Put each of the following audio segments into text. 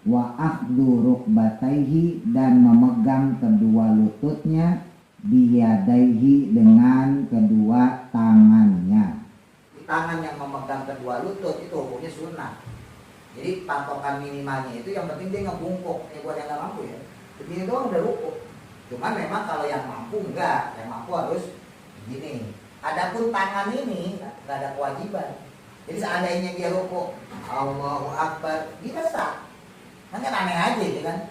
wa akhdhu rukbataihi, dan memegang kedua lututnya, biyadaihi, dengan kedua tangannya. Tangan yang memegang kedua lutut itu hukumnya sunnah. Jadi patokan minimalnya itu yang penting dia ngebungkuk. Buat yang nggak mampu ya, begini doang udah rukuk. Cuman memang kalau yang mampu enggak, yang mampu harus begini. Adapun tangan ini nggak ada kewajiban. Jadi seandainya dia rukuk Allahu Akbar, bisa. Kan aneh aja ya kan.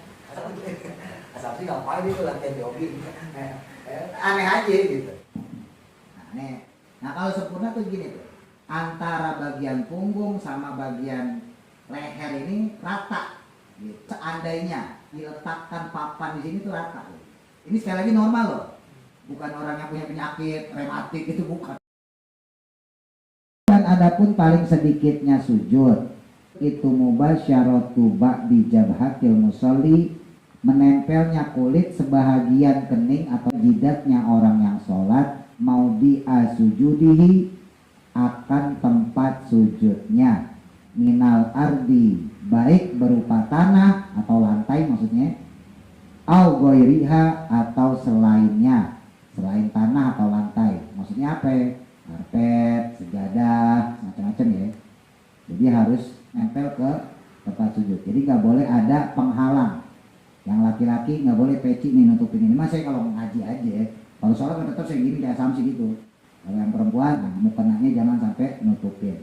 Asal sih ngapain itu latihan jogging. Aneh aja gitu. Nah kalau sempurna tuh gini tuh. Antara bagian punggung sama bagian leher ini rata. Gitu. Seandainya diletakkan papan di sini tuh rata. Ini sekali lagi normal loh. Bukan orang yang punya penyakit rematik, itu bukan. Dan adapun paling sedikitnya sujud itu mubasyaratu ba'di jabhatil musolli, menempelnya kulit sebahagian kening atau jidatnya orang yang sholat, maudhi'a sujudihi, akan tempat sujudnya, minal ardi, baik berupa tanah atau lantai maksudnya, au ghairiha, atau selainnya, selain tanah atau lantai. Maksudnya apa? Karpet, sejadah, macam-macam ya. Jadi harus nempel ke tempat sujud. Jadi nggak boleh ada penghalang. Yang laki-laki nggak boleh peci nih nutupin ini. Mas saya kalau ngaji aja ya. Kalau sholat kan tetap saya gini kayak samsi gitu. Kalau yang perempuan, mukenanya jangan sampai nutupin.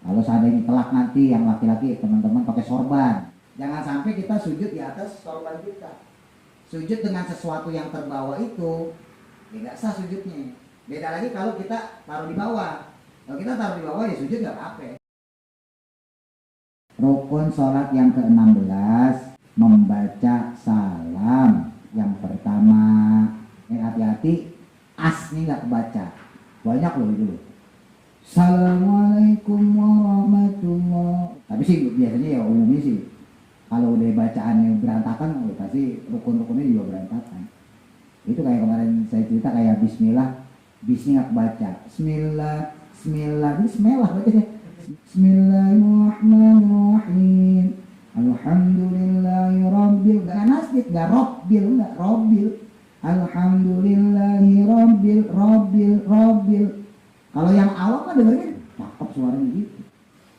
Kalau seandainya kelak nanti yang laki-laki teman-teman pakai sorban, jangan sampai kita sujud di atas sorban kita. Sujud dengan sesuatu yang terbawa itu ya nggak sah sujudnya. Beda lagi kalau kita taruh di bawah. Kalau kita taruh di bawah ya sujud nggak apa-apa. Rukun sholat yang ke-16, membaca salam. Yang pertama, hati-hati, as nih nggak kebaca. Banyak loh itu. Assalamualaikum warahmatullah. Tapi sih biasanya ya umumnya sih, kalau udah bacaannya berantakan, pasti rukun-rukunnya juga berantakan. Itu kayak kemarin saya cerita kayak bismillah, bismillah nggak kebaca. Bismillah, bismillah bacanya. Bismillahirrahmanirrahim. Alhamdulillahirabbil, enggak nasbit, enggak robbil, enggak robbil. Alhamdulillahirabbil, robbil. Kalau yang awam kan dengerin cakep suaranya gitu.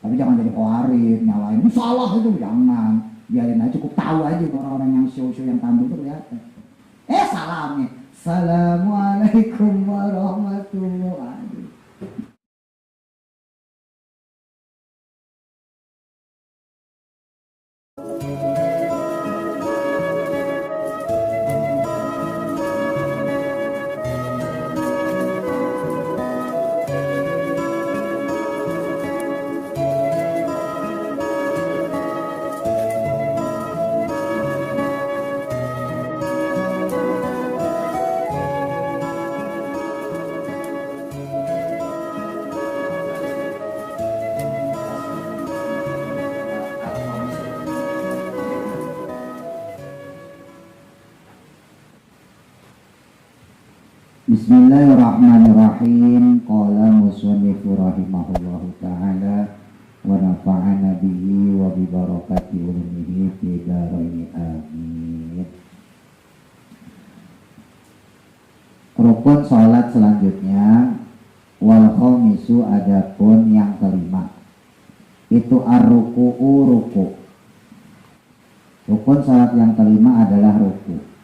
Tapi jangan jadi khawatir, nyalain salah itu jangan. Biarin aja, cukup tahu aja orang-orang yang show-show yang tampil itu kelihatan. Salamnya. Assalamualaikum warahmatullahi wabarakatuh. Bismillahirrahmanirrahim. Qala musannifur rahimahullahu ta'ala wa nafa'ana bihi wa bi barakati ulumihi fi dharain amin. Rukun salat selanjutnya, wal khamisu, adapun yang kelima, itu ar-ruku'u, ruku'. Rukun salat yang kelima adalah ruku'.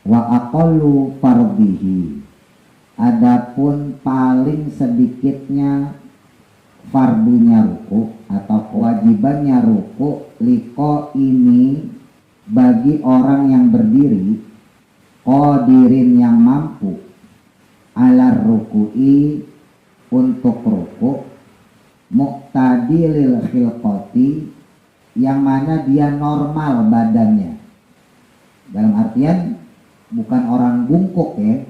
Wa aqallu fardhihi, adapun paling sedikitnya fardunya ruku atau kewajibannya ruku, liko ini bagi orang yang berdiri, qadirin yang mampu, alar ruku'i, untuk ruku, muqtadilil khilqati, yang mana dia normal badannya, dalam artian bukan orang bungkuk ya.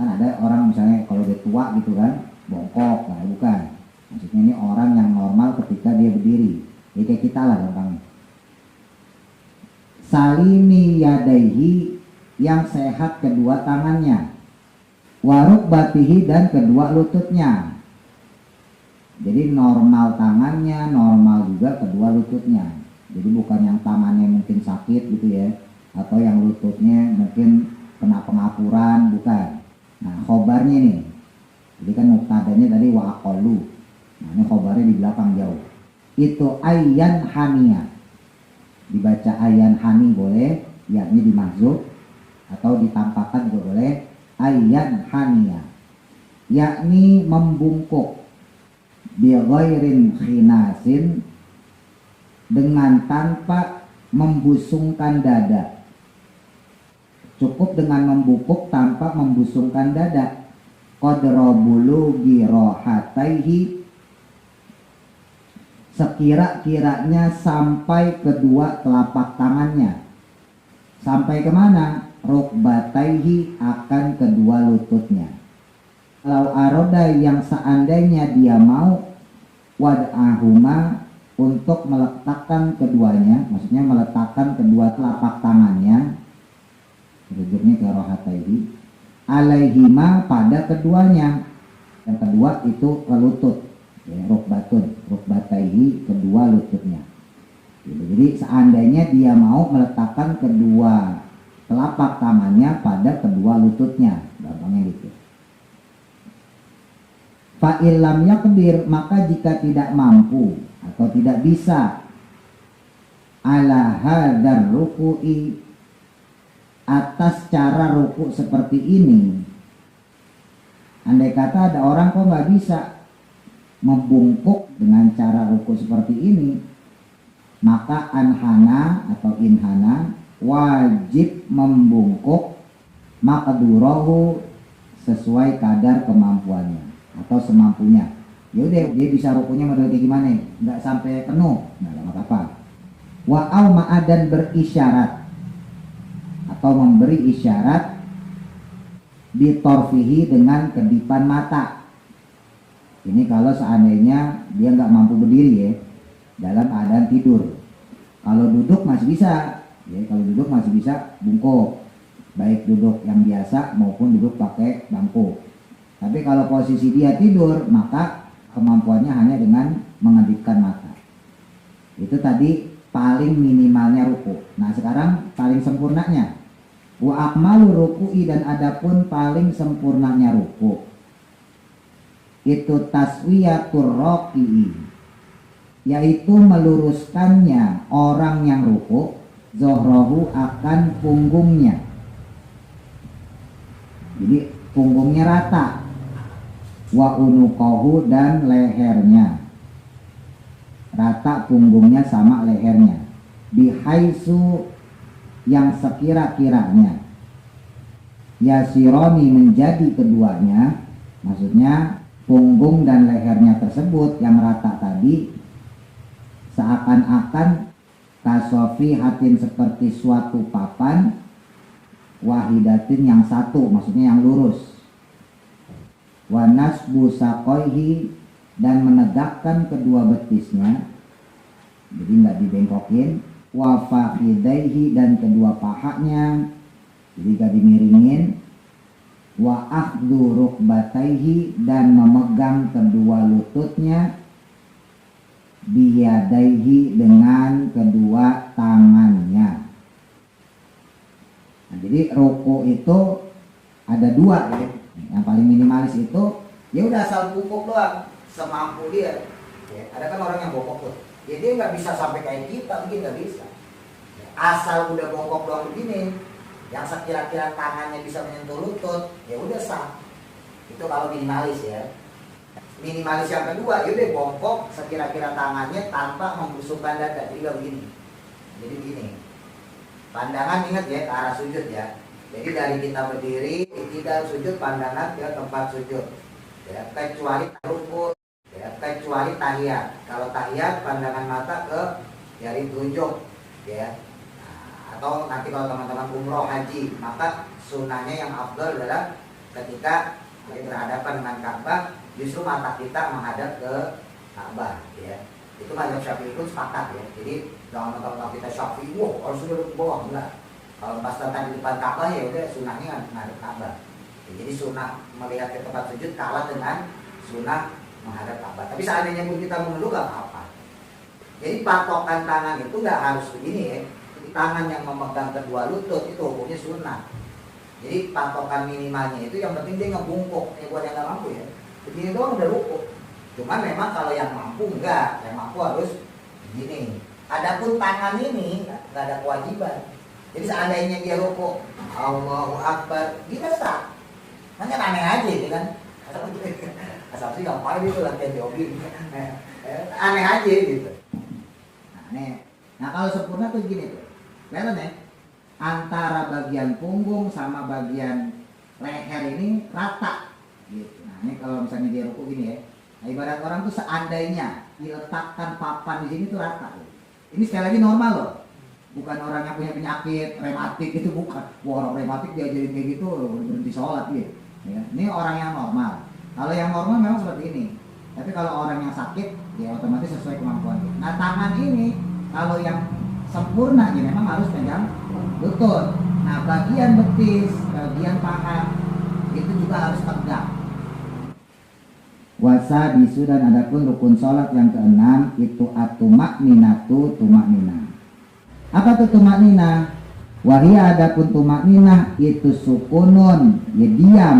Kan ada orang misalnya kalau dia tua gitu kan bongkok, nah bukan. Maksudnya ini orang yang normal ketika dia berdiri. Ya kayak kita lah gampangnya. Salimi yadaihi, yang sehat kedua tangannya. Waruk batihi, dan kedua lututnya. Jadi normal tangannya, normal juga kedua lututnya. Jadi bukan yang tangannya mungkin sakit gitu ya, atau yang lututnya mungkin kena pengapuran, bukan. Nah khobarnya nih, jadi kan muktadanya tadi wa aqallu. Nah ini khobarnya di belakang jauh. Itu ayyan hania, dibaca ayyan hani boleh, yakni dimahzuf atau ditampakkan juga boleh. Ayyan hania, yakni membungkuk, bi ghairin khinasin, dengan tanpa membusungkan dada. Cukup dengan membungkuk tanpa membusungkan dada. Qadra bulughi rohataihi, sekira-kiranya sampai kedua telapak tangannya. Sampai kemana? Rukbataihi, akan kedua lututnya. Kalau aroda, yang seandainya dia mau, wad'ahuma, untuk meletakkan keduanya, maksudnya meletakkan kedua telapak tangannya, rujuknya ke rohataihi, alaihima, pada keduanya. Yang kedua itu ke lutut ya, rukbatun, rukbataihi, kedua lututnya. Jadi seandainya dia mau meletakkan kedua telapak tangannya pada kedua lututnya, gampangnya gitu. Fa'ilam yakdir, maka jika tidak mampu atau tidak bisa, ala hadzal ruku'i, atas cara ruku seperti ini. Andai kata ada orang kok nggak bisa membungkuk dengan cara ruku seperti ini, maka anhana atau inhana, wajib membungkuk maqdurahu, sesuai kadar kemampuannya atau semampunya. Yaudah, dia bisa rukunya model kayak gimana, nggak sampai penuh, nggak apa-apa. Wa au ma'adan, berisyarat atau memberi isyarat, bitorfihi, dengan kedipan mata. Ini kalau seandainya dia nggak mampu berdiri ya, dalam keadaan tidur. Kalau duduk masih bisa ya, kalau duduk masih bisa bungkuk, baik duduk yang biasa maupun duduk pakai bangku. Tapi kalau posisi dia tidur, maka kemampuannya hanya dengan mengedipkan mata. Itu tadi paling minimalnya ruku. Nah sekarang paling sempurnanya. Wa akmalu ruku'i, dan adapun paling sempurnanya ruku, itu taswiyatur raqi'i, yaitu meluruskannya orang yang ruku, zohrohu, akan punggungnya. Jadi punggungnya rata. Wa unuqahu, dan lehernya rata, punggungnya sama lehernya. Bihaisu, yang sekira-kiranya, yasironi, menjadi keduanya, maksudnya punggung dan lehernya tersebut yang rata tadi, seakan-akan kasofi hatin, seperti suatu papan, wahidatin, yang satu, maksudnya yang lurus. Wa nasbu saqaihi, dan menegakkan kedua betisnya, jadi nggak dibengkokin. Wa fakhidaihi, dan kedua pahanya, jadi nggak dimiringin. Wa akhdhu rukbataihi, dan memegang kedua lututnya, biyadaihi, dengan kedua tangannya. Nah, jadi ruku itu ada dua ya. Yang paling minimalis itu ya udah asal bungkuk doang semampu dia ya. Ada kan orang yang bongkok tuh ya, dia nggak bisa sampai kayak kita, mungkin nggak bisa ya, asal udah bongkok doang begini, yang sekira-kira tangannya bisa menyentuh lutut, ya udah sah. Itu kalau minimalis ya. Minimalis yang kedua, ya udah bongkok sekira-kira tangannya tanpa membusungkan dada, jadi nggak begini. Jadi begini, pandangan ingat ya ke arah sujud ya. Jadi dari kita berdiri, tidak sujud, pandangan ke tempat sujud ya, kecuali ruku ya, kecuali tahiyat. Kalau tahiyat pandangan mata ke jari telunjuk ya. Nah, atau nanti kalau teman-teman umroh haji, maka sunnahnya yang afdal adalah ketika berhadapan dengan Ka'bah, justru mata kita menghadap ke Ka'bah ya. Itu mazhab Syafi'i pun sepakat ya. Jadi jangan kalau kita Syafi'i, wah harus duduk ke bawah, enggak. Kalau pas datang di depan Ka'bah ya udah sunnahnya menghadap Ka'bah. Ya, jadi sunnah melihat ke tempat sujud kalah dengan sunnah menghadap Ka'bah. Tapi seandainya pun kita menunduk, gak apa-apa. Jadi patokan tangan itu nggak harus begini ya. Jadi tangan yang memegang kedua lutut itu hukumnya sunnah. Jadi patokan minimalnya itu yang penting dia ngebungkuk. Buat yang nggak mampu ya, begini doang udah rukuk. Cuman memang kalau yang mampu enggak, yang mampu harus begini. Adapun tangan ini nggak ada kewajiban. Jadi seandainya dia rukuk, Allahu Akbar, dia sah. Kan aneh aja gitu kan. Asal sih gampang itu latihan jogging. Aneh aja gitu. Nah kalau sempurna tuh gini tuh, kelihatan ya, antara bagian punggung sama bagian leher ini rata gitu. Nah ini kalau misalnya dia ruku gini ya, nah, ibarat orang tuh seandainya diletakkan papan di sini tuh rata. Ini sekali lagi normal loh, bukan orang yang punya penyakit rematik itu, bukan. Wah, orang rematik diajarin kayak gitu berhenti sholat gitu ya. Ini orang yang normal. Kalau yang normal memang seperti ini, tapi kalau orang yang sakit ya otomatis sesuai kemampuannya. Nah tangan ini kalau yang sempurna ya memang harus pegang lutut. Nah bagian betis, bagian paha itu juga harus tegak. Wasa bisu dan adapun rukun sholat yang keenam itu atumak ninatu tumak nina. Apa tuh tumak nina? Wahia adapun tumak nina itu sukunun, ya diam,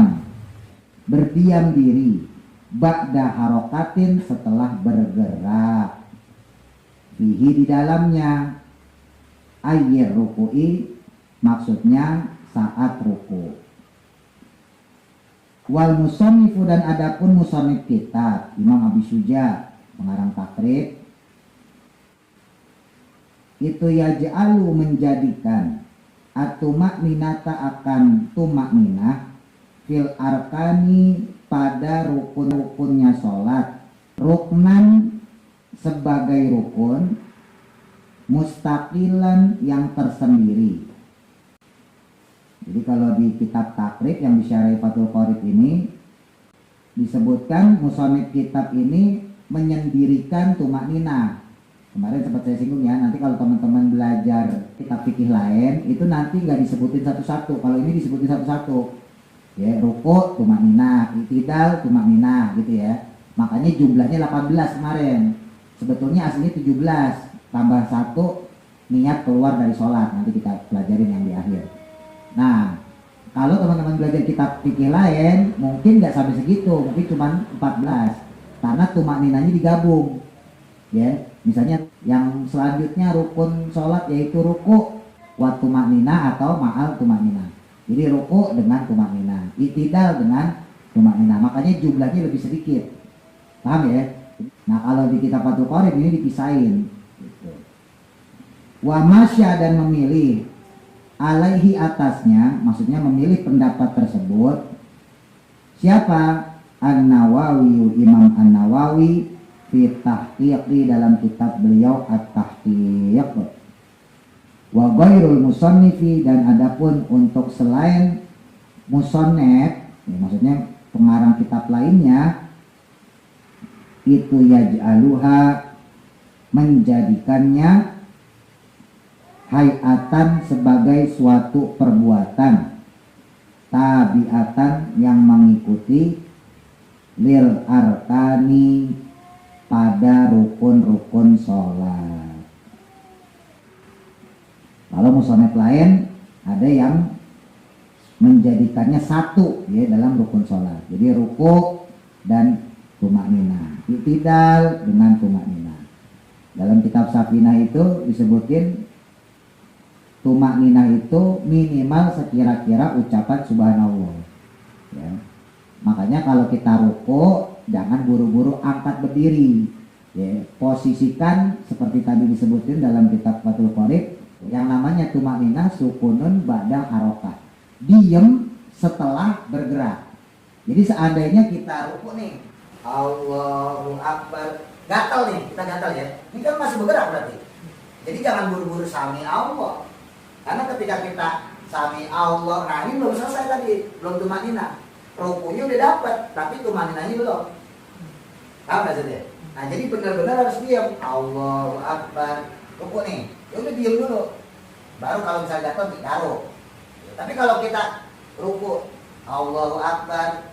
berdiam diri. Ba'da harokatin setelah bergerak. Fihi di dalamnya ayyir ruku'i maksudnya saat ruku'. Wal musannifu dan adapun musannif kitab Imam Abi Syuja pengarang takrib itu yaj'alu menjadikan atumak minata akan tumak minah fil arkani pada rukun-rukunnya sholat, ruknan sebagai rukun, mustaqilan yang tersendiri. Jadi kalau di kitab takrib yang disyarahi Fathul Qorib ini disebutkan musannif kitab ini menyendirikan tumak nina. Kemarin sempat saya singgung ya, nanti kalau teman-teman belajar kitab fikih lain itu nanti nggak disebutin satu-satu, kalau ini disebutin satu-satu. Ya, rukuk tumak nina, i'tidal tumak nina gitu ya. Makanya jumlahnya 18 kemarin. Sebetulnya aslinya 17 tambah 1 niat keluar dari sholat. Nanti kita pelajarin yang di akhir. Nah, kalau teman-teman belajar kitab fikih lain mungkin nggak sampai segitu, mungkin cuma 14 karena tumak ninanya digabung. Ya, misalnya yang selanjutnya rukun sholat yaitu rukuk wa tumak nina atau ma'al tumak nina. Jadi ruku dengan tumak nina, i'tidal dengan tumak nina. Makanya jumlahnya lebih sedikit. Paham ya? Nah, kalau di kitab Fathul Qorib ini dipisahin gitu. Wa masya dan memilih alaihi atasnya, maksudnya memilih pendapat tersebut. Siapa? An-Nawawi, Imam An-Nawawi fi tahqiqi dalam kitab beliau At-Tahqiq. Wa ghairul musannifi dan adapun untuk selain musannif, ya maksudnya pengarang kitab lainnya itu yaj'aluha menjadikannya hayatan sebagai suatu perbuatan, tabiatan yang mengikuti lil arkani pada rukun-rukun sholat. Kalau musannif lain ada yang menjadikannya satu ya dalam rukun sholat. Jadi ruku dan tumak nina, i'tidal dengan tumak nina. Dalam kitab Safinah itu disebutin tumak nina itu minimal sekira-kira ucapan subhanallah. Ya. Makanya kalau kita ruku jangan buru-buru angkat berdiri. Ya, posisikan seperti tadi disebutin dalam kitab Fathul Qorib. Yang namanya tumak nina sukunun ba'da harokat, diem setelah bergerak. Jadi seandainya kita ruku nih, Allahu Akbar, gatal nih, kita gatal ya, ini kan masih bergerak berarti. Jadi jangan buru-buru sami Allah, karena ketika kita sami Allah, nah ini belum selesai tadi, belum tumak nina. Rukunya udah dapat, tapi tumak ninanya belum. Paham gak sih? Nah jadi benar-benar harus diam, Allahu Akbar, ruku nih. Ya udah diam dulu, baru kalau misalnya jatuh ditaruh. Tapi kalau kita ruku Allahu Akbar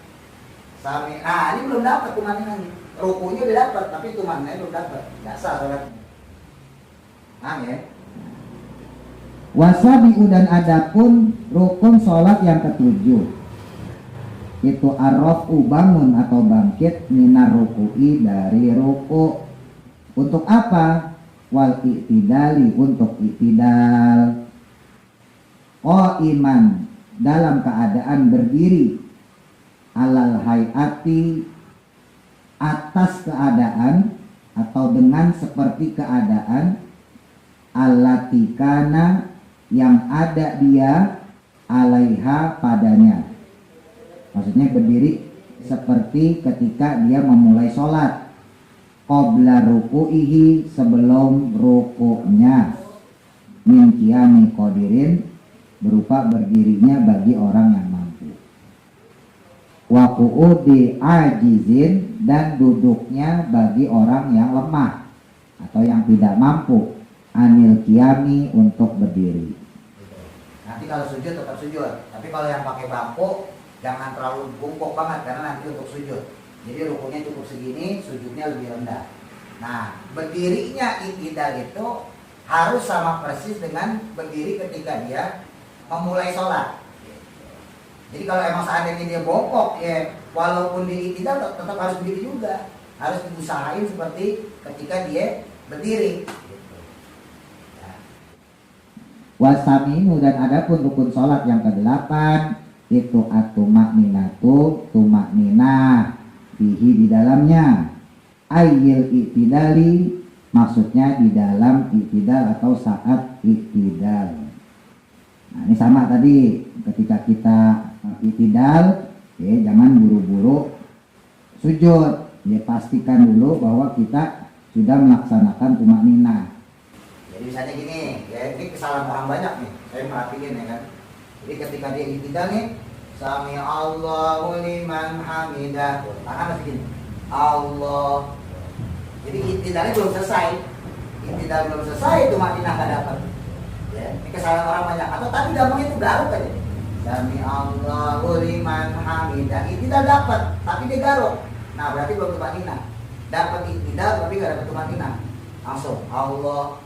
sami, nah ini belum dapat tumannya, rukunya udah dapat tapi tumannya belum dapat, nggak sah sholatnya. Paham ya? Wasabi'u dan adapun rukun sholat yang ketujuh itu arrafu bangun atau bangkit minar ruku'i dari ruku. Untuk apa? Wal i'tidali untuk i'tidal. Qaiman dalam keadaan berdiri, alal hayati atas keadaan atau dengan seperti keadaan alatikana yang ada dia alaiha padanya. Maksudnya berdiri seperti ketika dia memulai sholat, qabla ruku'ihi sebelum ruku'nya, min qiyami qadirin berupa berdirinya bagi orang yang mampu, wa qu'udi ajizin dan duduknya bagi orang yang lemah atau yang tidak mampu, anil qiyami untuk berdiri. Nanti kalau sujud tetap sujud, tapi kalau yang pakai bangku jangan terlalu bungkuk banget karena nanti untuk sujud. Jadi rukunya cukup segini, sujudnya lebih rendah. Nah, berdirinya i'tidal itu harus sama persis dengan berdiri ketika dia memulai sholat. Jadi kalau emang seandainya dia bongkok, ya walaupun di i'tidal tetap harus berdiri juga. Harus diusahain seperti ketika dia berdiri. Wasaminu dan adapun rukun sholat yang ke-8 itu at-tumakninatu, tumakninah fihi di dalamnya, ayyil i'tidali maksudnya di dalam i'tidal atau saat i'tidal. Nah ini sama tadi ketika kita i'tidal, ya jangan buru-buru sujud, ya pastikan dulu bahwa kita sudah melaksanakan tumakninah. Jadi misalnya gini, ya ini kesalahan orang banyak nih, saya merhatiin ya kan. Jadi ketika dia i'tidal nih, sami Allahu liman hamidah, tangan masih gini, Allah. Jadi i'tidalnya belum selesai, i'tidal belum selesai, tumakninah nggak dapat. Ya, ini kesalahan orang banyak. Atau tadi gampang itu garuk aja. Sami Allahu liman hamidah, i'tidal dapat, tapi dia garuk. Nah berarti belum tumakninah. Dapat i'tidal tapi nggak dapat tumakninah. Langsung Allah.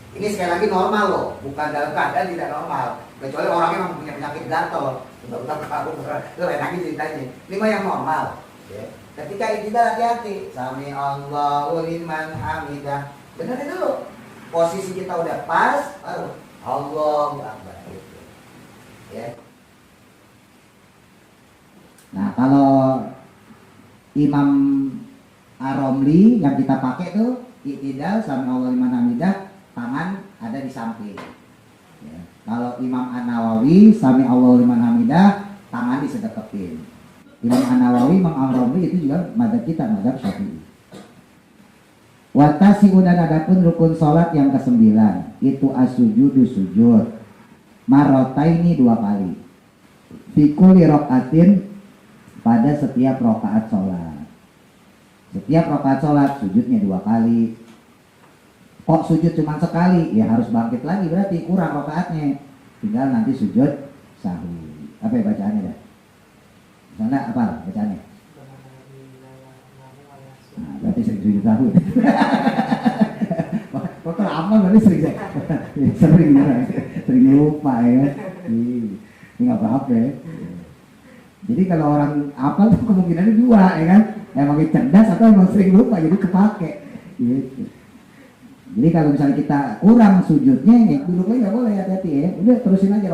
Ini sekali lagi normal loh, bukan dalam keadaan tidak normal. Kecuali orangnya memang punya penyakit gatal, betul-betul kaku, itu lain lagi ceritanya. Ini mah yang normal. Ya. Ketika i'tidal hati-hati. Sami Allahu liman hamidah. Benerin dulu. Posisi kita udah pas, baru Allahu Akbar. Gitu. Ya. Nah kalau Imam Ar-Romli yang kita pakai tuh i'tidal sami Allahu liman hamidah, tangan ada di samping. Ya. Kalau Imam An-Nawawi sami Allahu liman hamidah, tangan disedekepin. Imam An-Nawawi, Imam Ar-Romli itu juga mazhab kita, mazhab Syafi'i. Watasi'u dan adapun rukun sholat yang ke-9 itu as-sujudu sujud marotaini 2 kali. Fi kulli rokaatin pada setiap rokaat sholat. Setiap rokaat sholat sujudnya 2 kali. Kok sujud cuma sekali? Ya harus bangkit lagi, berarti kurang rokaatnya. Tinggal nanti sujud sahwi. Apa ya bacaannya dah? Misalnya apa bacaannya? Nah, berarti sering sujud sahwi. Kok terlampau berarti sering sering lupa ya. Ini nggak apa-apa ya. Jadi kalau orang apal tuh kemungkinannya 2 ya kan? Emang cerdas atau emang sering lupa jadi kepake. Gitu. Jadi kalau misalnya kita kurang sujudnya, ya duduk lagi nggak boleh, hati-hati ya. Udah terusin aja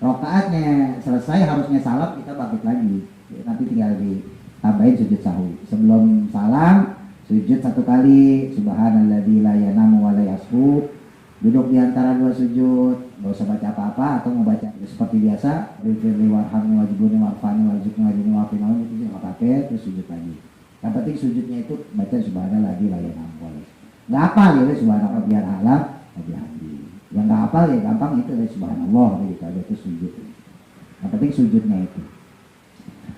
rokaatnya selesai harusnya salam, kita bangkit lagi. Ya, nanti tinggal ditambahin sujud sahwi. Sebelum salam sujud 1 kali, subhanalladzi la yanamu wa la yasfu. Duduk di antara 2 sujud, nggak usah baca apa-apa atau mau baca seperti biasa. Rifirli warhamni wajibuni warfani wajibni wajibni warfinaun itu nggak apa-apa, terus sujud lagi. Yang penting sujudnya itu baca subhanalladzi la yanamu wa la yasfu. Nggak hafal ya subhanallah biar alam lebih hati. Yang nggak hafal ya gampang itu dari subhanallah gitu aja itu sujud. Yang penting sujudnya itu.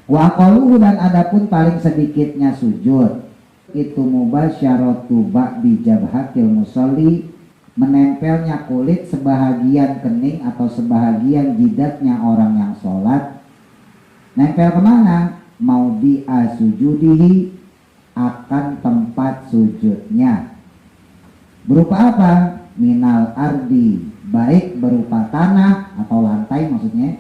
Wa qaluhu dan adapun paling sedikitnya sujud itu mubasyaratu ba'di jabhatil musalli, menempelnya kulit sebahagian kening atau sebahagian jidatnya orang yang sholat. Nempel kemana? Maudhi'a sujudihi, akan tempat sujudnya. Berupa apa? Minal ardi, baik berupa tanah atau lantai maksudnya,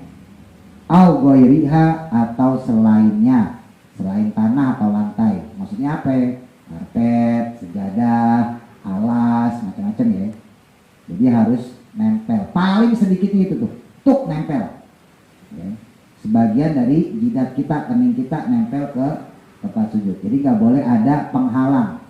au ghairiha atau selainnya, selain tanah atau lantai. Maksudnya apa ya? Karpet, sejadah, alas, macam-macam ya. Jadi harus nempel. Paling sedikitnya itu tuh, tuk nempel. Ya. Sebagian dari jidat kita, kening kita nempel ke tempat sujud. Jadi nggak boleh ada penghalang.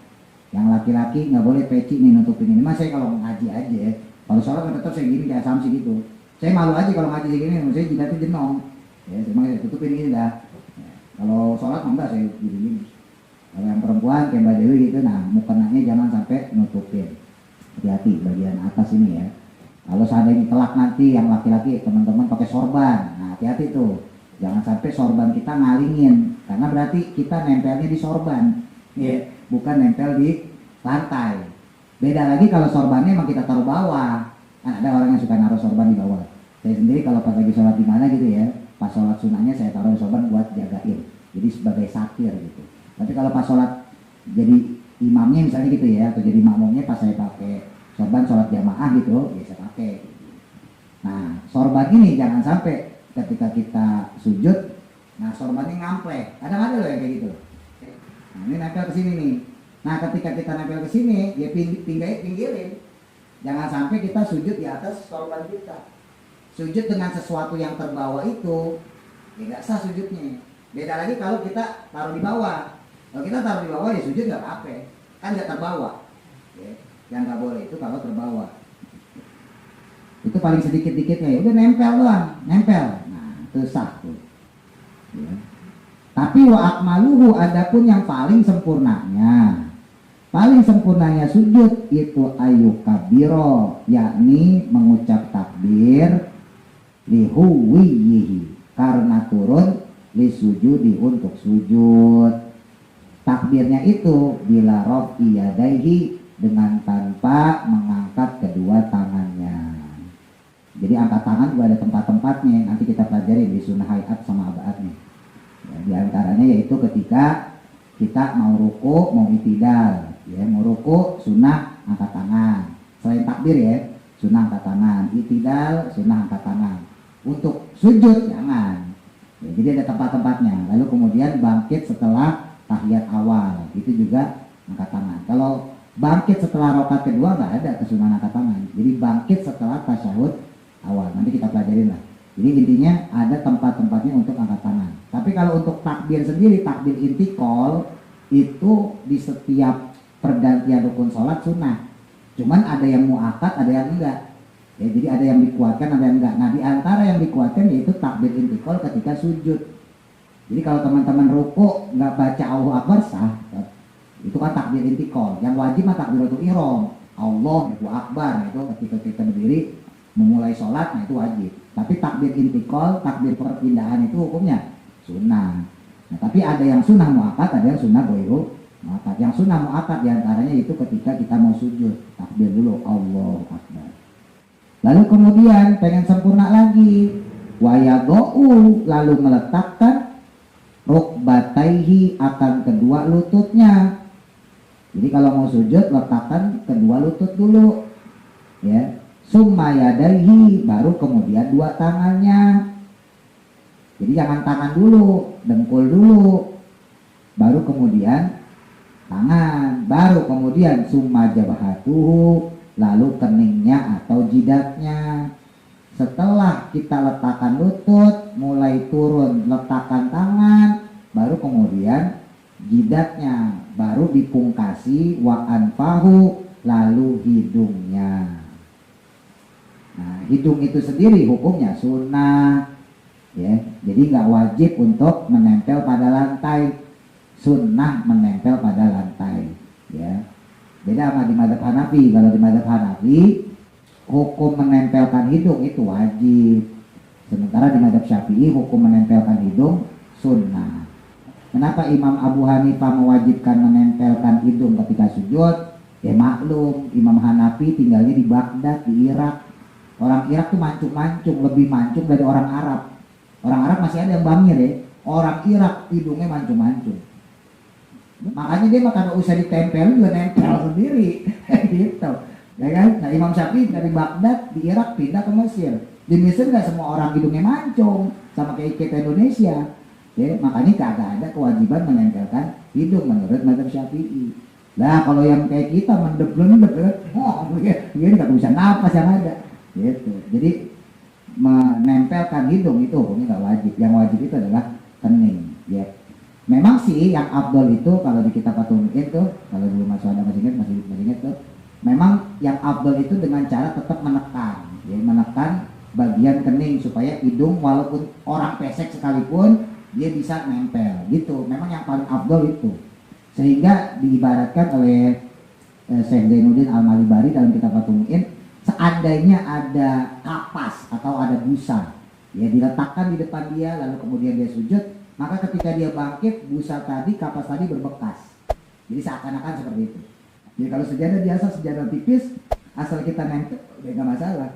Yang laki-laki nggak boleh peci nih nutupin ini. Mas saya kalau ngaji aja ya. Kalau sholat tetap saya gini kayak Samsi gitu. Saya malu aja kalau ngaji gini, saya jidatnya jenong. Ya, saya tutupin gini dah. Ya. Kalau sholat enggak saya gini. Kalau yang perempuan kayak Mbak Dewi gitu, nah mukenanya jangan sampai nutupin. Hati-hati bagian atas ini ya. Kalau seandainya kelak nanti yang laki-laki teman-teman pakai sorban, nah hati-hati tuh. Jangan sampai sorban kita ngalingin, karena berarti kita nempelnya di sorban, ya, bukan nempel di lantai. Beda lagi kalau sorbannya emang kita taruh bawah. Kan ada orang yang suka naruh sorban di bawah. Saya sendiri kalau pas lagi sholat di mana gitu ya, pas sholat sunahnya saya taruh sorban buat jagain. Jadi sebagai satir gitu. Tapi kalau pas sholat jadi imamnya misalnya gitu ya, atau jadi makmumnya pas saya pakai sorban sholat jamaah gitu, ya saya pakai. Nah, sorban ini jangan sampai ketika kita sujud, nah sorbannya ngamplek. Kadang ada loh yang kayak gitu. Nah, ini nempel ke sini nih. Nah, ketika kita nempel ke sini, ya pinggirin. Jangan sampai kita sujud di atas sorban kita. Sujud dengan sesuatu yang terbawa itu, ya nggak sah sujudnya. Beda lagi kalau kita taruh di bawah. Kalau kita taruh di bawah ya sujud nggak apa-apa, kan nggak terbawa. Ya. Yang nggak boleh itu kalau terbawa. Itu paling sedikit-dikitnya ya udah nempel doang, nempel. Nah, itu sah tuh. Ya. Tapi wa akmaluhu, adapun yang paling sempurnanya. Paling sempurnanya sujud itu ayu kabiro, yakni mengucap takbir lihuwiyihi, karena turun li sujudi untuk sujud. Takbirnya itu bila raf'i yadaihi, dengan tanpa mengangkat kedua tangannya. Jadi angkat tangan juga ada tempat-tempatnya, nanti kita pelajari di sunnah hayat sama abaatnya. Ya, di antaranya yaitu ketika kita mau ruku, mau itidal, ya, mau ruku sunnah angkat tangan. Selain takbir ya, sunnah angkat tangan, itidal sunnah angkat tangan. Untuk sujud jangan. Ya, jadi ada tempat-tempatnya. Lalu kemudian bangkit setelah tahiyat awal, itu juga angkat tangan. Kalau bangkit setelah rakaat kedua nggak ada kesunahan angkat tangan. Jadi bangkit setelah tasyahud awal. Nanti kita pelajarin lah. Jadi intinya ada tempat-tempatnya untuk angkat tangan. Tapi kalau untuk takbir sendiri, takbir intikal itu di setiap pergantian rukun sholat sunnah. Cuman ada yang muakkad, ada yang enggak. Ya, jadi ada yang dikuatkan, ada yang enggak. Nah, di antara yang dikuatkan yaitu takbir intikal ketika sujud. Jadi kalau teman-teman ruku nggak baca Allahu Akbar sah, itu kan takbir intikal. Yang wajib mah takbiratul ihram, Allahu Akbar. Nah, itu ketika kita berdiri memulai sholat, nah itu wajib. Tapi takbir intikal, takbir perpindahan itu hukumnya sunnah. Nah, tapi ada yang sunnah muakkad, ada yang sunnah ghairu muakkad. Yang sunnah muakkad diantaranya itu ketika kita mau sujud, takbir dulu Allahu Akbar. Lalu kemudian pengen sempurna lagi, wayadou, lalu meletakkan rukbataihi, akan kedua lututnya. Jadi kalau mau sujud letakkan kedua lutut dulu, ya. Summa yadaihi, baru kemudian dua tangannya. Jadi jangan tangan dulu, dengkul dulu, baru kemudian tangan, baru kemudian summa jabhatuhu, lalu keningnya atau jidatnya. Setelah kita letakkan lutut, mulai turun letakkan tangan, baru kemudian jidatnya, baru dipungkasi wa anfahu, lalu hidungnya. Nah, hidung itu sendiri hukumnya sunnah, ya. Jadi nggak wajib untuk menempel pada lantai, sunnah menempel pada lantai, ya. Beda sama di madzhab Hanafi. Kalau di madzhab Hanafi hukum menempelkan hidung itu wajib. Sementara di madzhab Syafi'i hukum menempelkan hidung sunnah. Kenapa Imam Abu Hanifah mewajibkan menempelkan hidung ketika sujud? Ya maklum, Imam Hanafi tinggalnya di Baghdad, di Irak. Orang Irak tuh mancung-mancung, lebih mancung dari orang Arab. Orang Arab masih ada yang bangir ya. Orang Irak hidungnya mancung-mancung. Makanya dia mah kalau usah ditempel juga nempel sendiri, gitu. Ya kan? Nah Imam Syafi'i dari Baghdad di Irak pindah ke Mesir. Di Mesir nggak semua orang hidungnya mancung, sama kayak kita Indonesia. Ya, makanya kagak ada kewajiban menempelkan hidung menurut mazhab Syafi'i. Lah kalau yang kayak kita mendep-mendep, dia nggak bisa napas yang ada. Gitu. Jadi menempelkan hidung itu hukumnya nggak wajib. Yang wajib itu adalah kening. Ya. Memang sih yang afdol itu kalau di kitab Fathul Mu'in tuh, kalau dulu masih ingat tuh, memang yang afdol itu dengan cara tetap menekan, ya, menekan bagian kening supaya hidung walaupun orang pesek sekalipun dia bisa nempel gitu. Memang yang paling afdol itu. Sehingga diibaratkan oleh Syekh Zainuddin Al-Malibari dalam kitab Fathul Mu'in, seandainya ada kapas atau ada busa, ya diletakkan di depan dia lalu kemudian dia sujud, maka ketika dia bangkit, busa tadi, kapas tadi berbekas. Jadi seakan-akan seperti itu. Jadi kalau sejadah biasa, sejadah tipis, asal kita nempel, ya nggak masalah.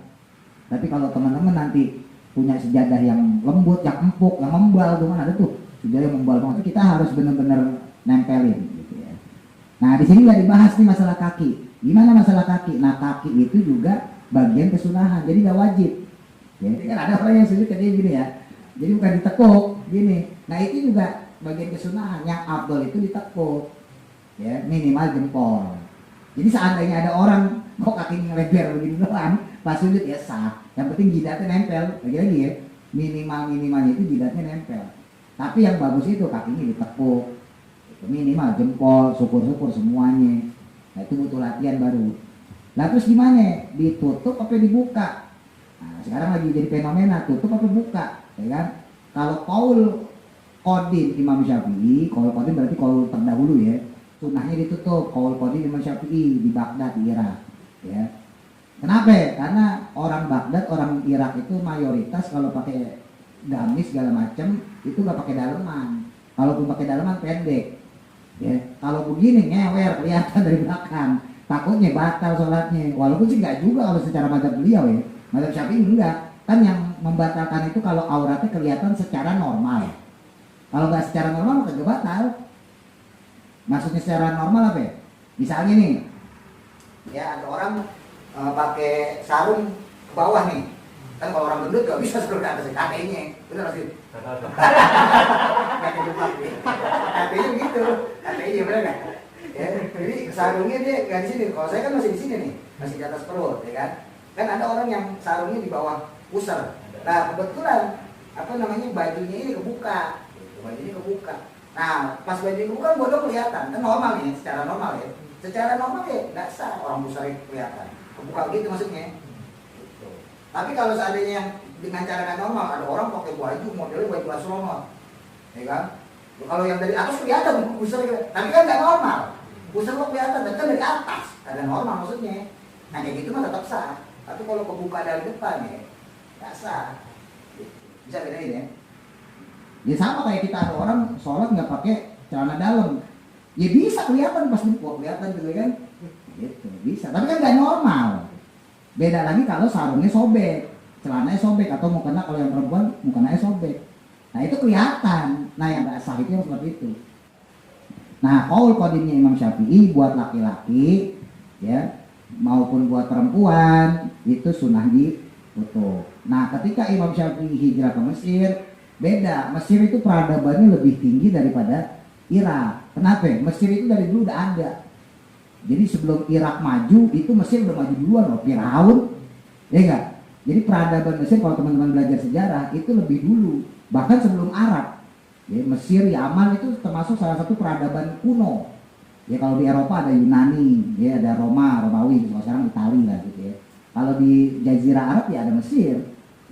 Tapi kalau teman-teman nanti punya sejadah yang lembut, yang empuk, yang membal, tuh ada tuh sejadah yang membal banget, kita harus benar-benar nempelin. Gitu ya. Nah di sini nggak dibahas nih masalah kaki. Gimana masalah kaki? Nah kaki itu juga bagian kesunahan, jadi nggak wajib. Ya, kan ada orang yang sujud kayak gini ya. Jadi bukan ditekuk, gini. Nah itu juga bagian kesunahan. Yang afdol itu ditekuk, ya minimal jempol. Jadi seandainya ada orang kok kakinya lebar begini doang, pas sujud ya sah. Yang penting jidatnya nempel, lagi-lagi ya. Minimalnya itu jidatnya nempel. Tapi yang bagus itu kakinya ditekuk, itu minimal jempol, syukur-syukur semuanya. Nah itu butuh latihan baru. Lah terus gimana? Ditutup apa dibuka? Nah sekarang lagi jadi fenomena, tutup apa buka? Ya kan? Kalau qaul qadim Imam Syafi'i, qaul qadim berarti qaul terdahulu ya. Sunnahnya ditutup, qaul qadim Imam Syafi'i di Baghdad di Irak, ya. Kenapa? Karena orang Baghdad, orang Irak itu mayoritas kalau pakai gamis segala macam itu nggak pakai daleman. Kalaupun pakai daleman pendek, ya. Kalau begini ngewer kelihatan dari belakang, takutnya batal sholatnya. Walaupun sih nggak juga kalau secara mazhab beliau ya, mazhab Syafi'i enggak. Kan yang membatalkan itu kalau auratnya kelihatan secara normal. Kalau nggak secara normal maka nggak batal. Maksudnya secara normal apa ya? Misalnya nih, ya ada orang pakai sarung ke bawah nih. Kan kalau orang gendut nggak bisa sarung ke atas kakeknya, benar sih? Kakeknya gitu, kakeknya benar nggak? Ya, jadi sarungnya dia nggak di sini. Kalau saya kan masih di sini nih, masih di atas perut, ya kan? Kan ada orang yang sarungnya di bawah pusar. Nah kebetulan apa namanya bajunya ini kebuka, bajunya kebuka. Nah pas bajunya kebuka bodoh kelihatan, kan normal nih, secara normal ya. Secara normal ya nggak sah orang pusar kelihatan, kebuka gitu maksudnya. Tapi kalau seandainya yang dengan cara nggak normal, ada orang pakai baju modelnya baju astronot, ya kan? Kalau yang dari atas kelihatan pusar, tapi kan nggak normal. Pusar kok kelihatan, dan kan dari atas, ada normal maksudnya. Nah kayak gitu mah tetap sah. Tapi kalau kebuka dari depan ya nggak sah. Bisa bedain ya. Ya sama kayak kita ada orang sholat nggak pakai celana dalam, ya bisa kelihatan pas buka kelihatan gitu kan, gitu bisa. Tapi kan nggak normal. Beda lagi kalau sarungnya sobek, celananya sobek atau mukena kalau yang perempuan mukenanya sobek. Nah itu kelihatan. Nah yang nggak sah itu yang seperti itu. Nah qaul qadimnya Imam Syafi'i buat laki-laki, ya maupun buat perempuan itu sunnah ditutup. Nah ketika Imam Syafi'i hijrah ke Mesir, beda. Mesir itu peradabannya lebih tinggi daripada Irak. Kenapa? Mesir itu dari dulu udah ada. Jadi sebelum Irak maju itu Mesir udah maju duluan loh, Firaun, ya enggak? Jadi peradaban Mesir kalau teman-teman belajar sejarah itu lebih dulu, bahkan sebelum Arab. Ya, Mesir, Yaman itu termasuk salah satu peradaban kuno. Ya kalau di Eropa ada Yunani, ya ada Romawi, kalau sekarang Italia lah gitu ya. Kalau di Jazirah Arab ya ada Mesir,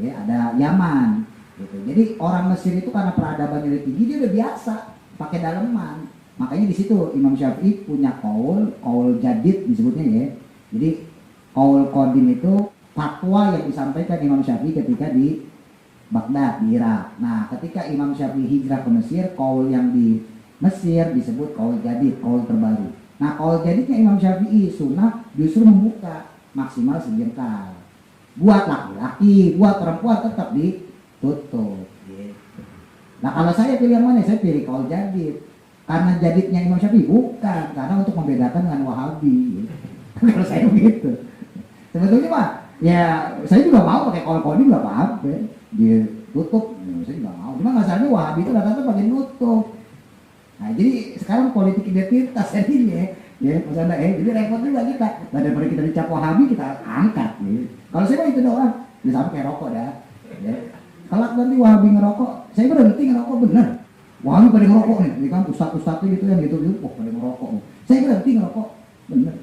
ya ada Yaman, gitu. Jadi orang Mesir itu karena peradabannya lebih tinggi dia udah biasa pakai daleman. Makanya di situ Imam Syafi'i punya qaul jadid disebutnya ya. Jadi qaul qadim itu fatwa yang disampaikan Imam Syafi'i ketika di Baghdad di Irak. Nah, ketika Imam Syafi'i hijrah ke Mesir, qaul yang di Mesir disebut qaul jadid, qaul terbaru. Nah, qaul jadidnya Imam Syafi'i sunnah justru membuka maksimal sejengkal. Buat laki-laki, buat perempuan tetap ditutup. Gitu. Nah, kalau saya pilih yang mana? Saya pilih qaul jadid. karena jadidnya Imam Syafi'i, bukan, karena untuk membedakan dengan Wahabi. Kalau saya begitu. Sebetulnya mah, ya saya juga mau pakai kol-kol nggak apa-apa, dia tutup, saya juga mau. Cuma masalahnya Wahabi itu rata-rata bagian nutup. Nah jadi sekarang politik identitas jadinya, ya masalah jadi repot juga kita. Daripada kita dicap Wahabi kita angkat. Ya. Kalau saya mah itu doang, bisa sampai kayak rokok dah. Ya. Kalau nanti Wahabi ngerokok, saya berhenti ngerokok bener. Wahabi pada ngerokok nih, ini kan ustadz gitu yang gitu, pada ngerokok. Saya berhenti ngerokok bener.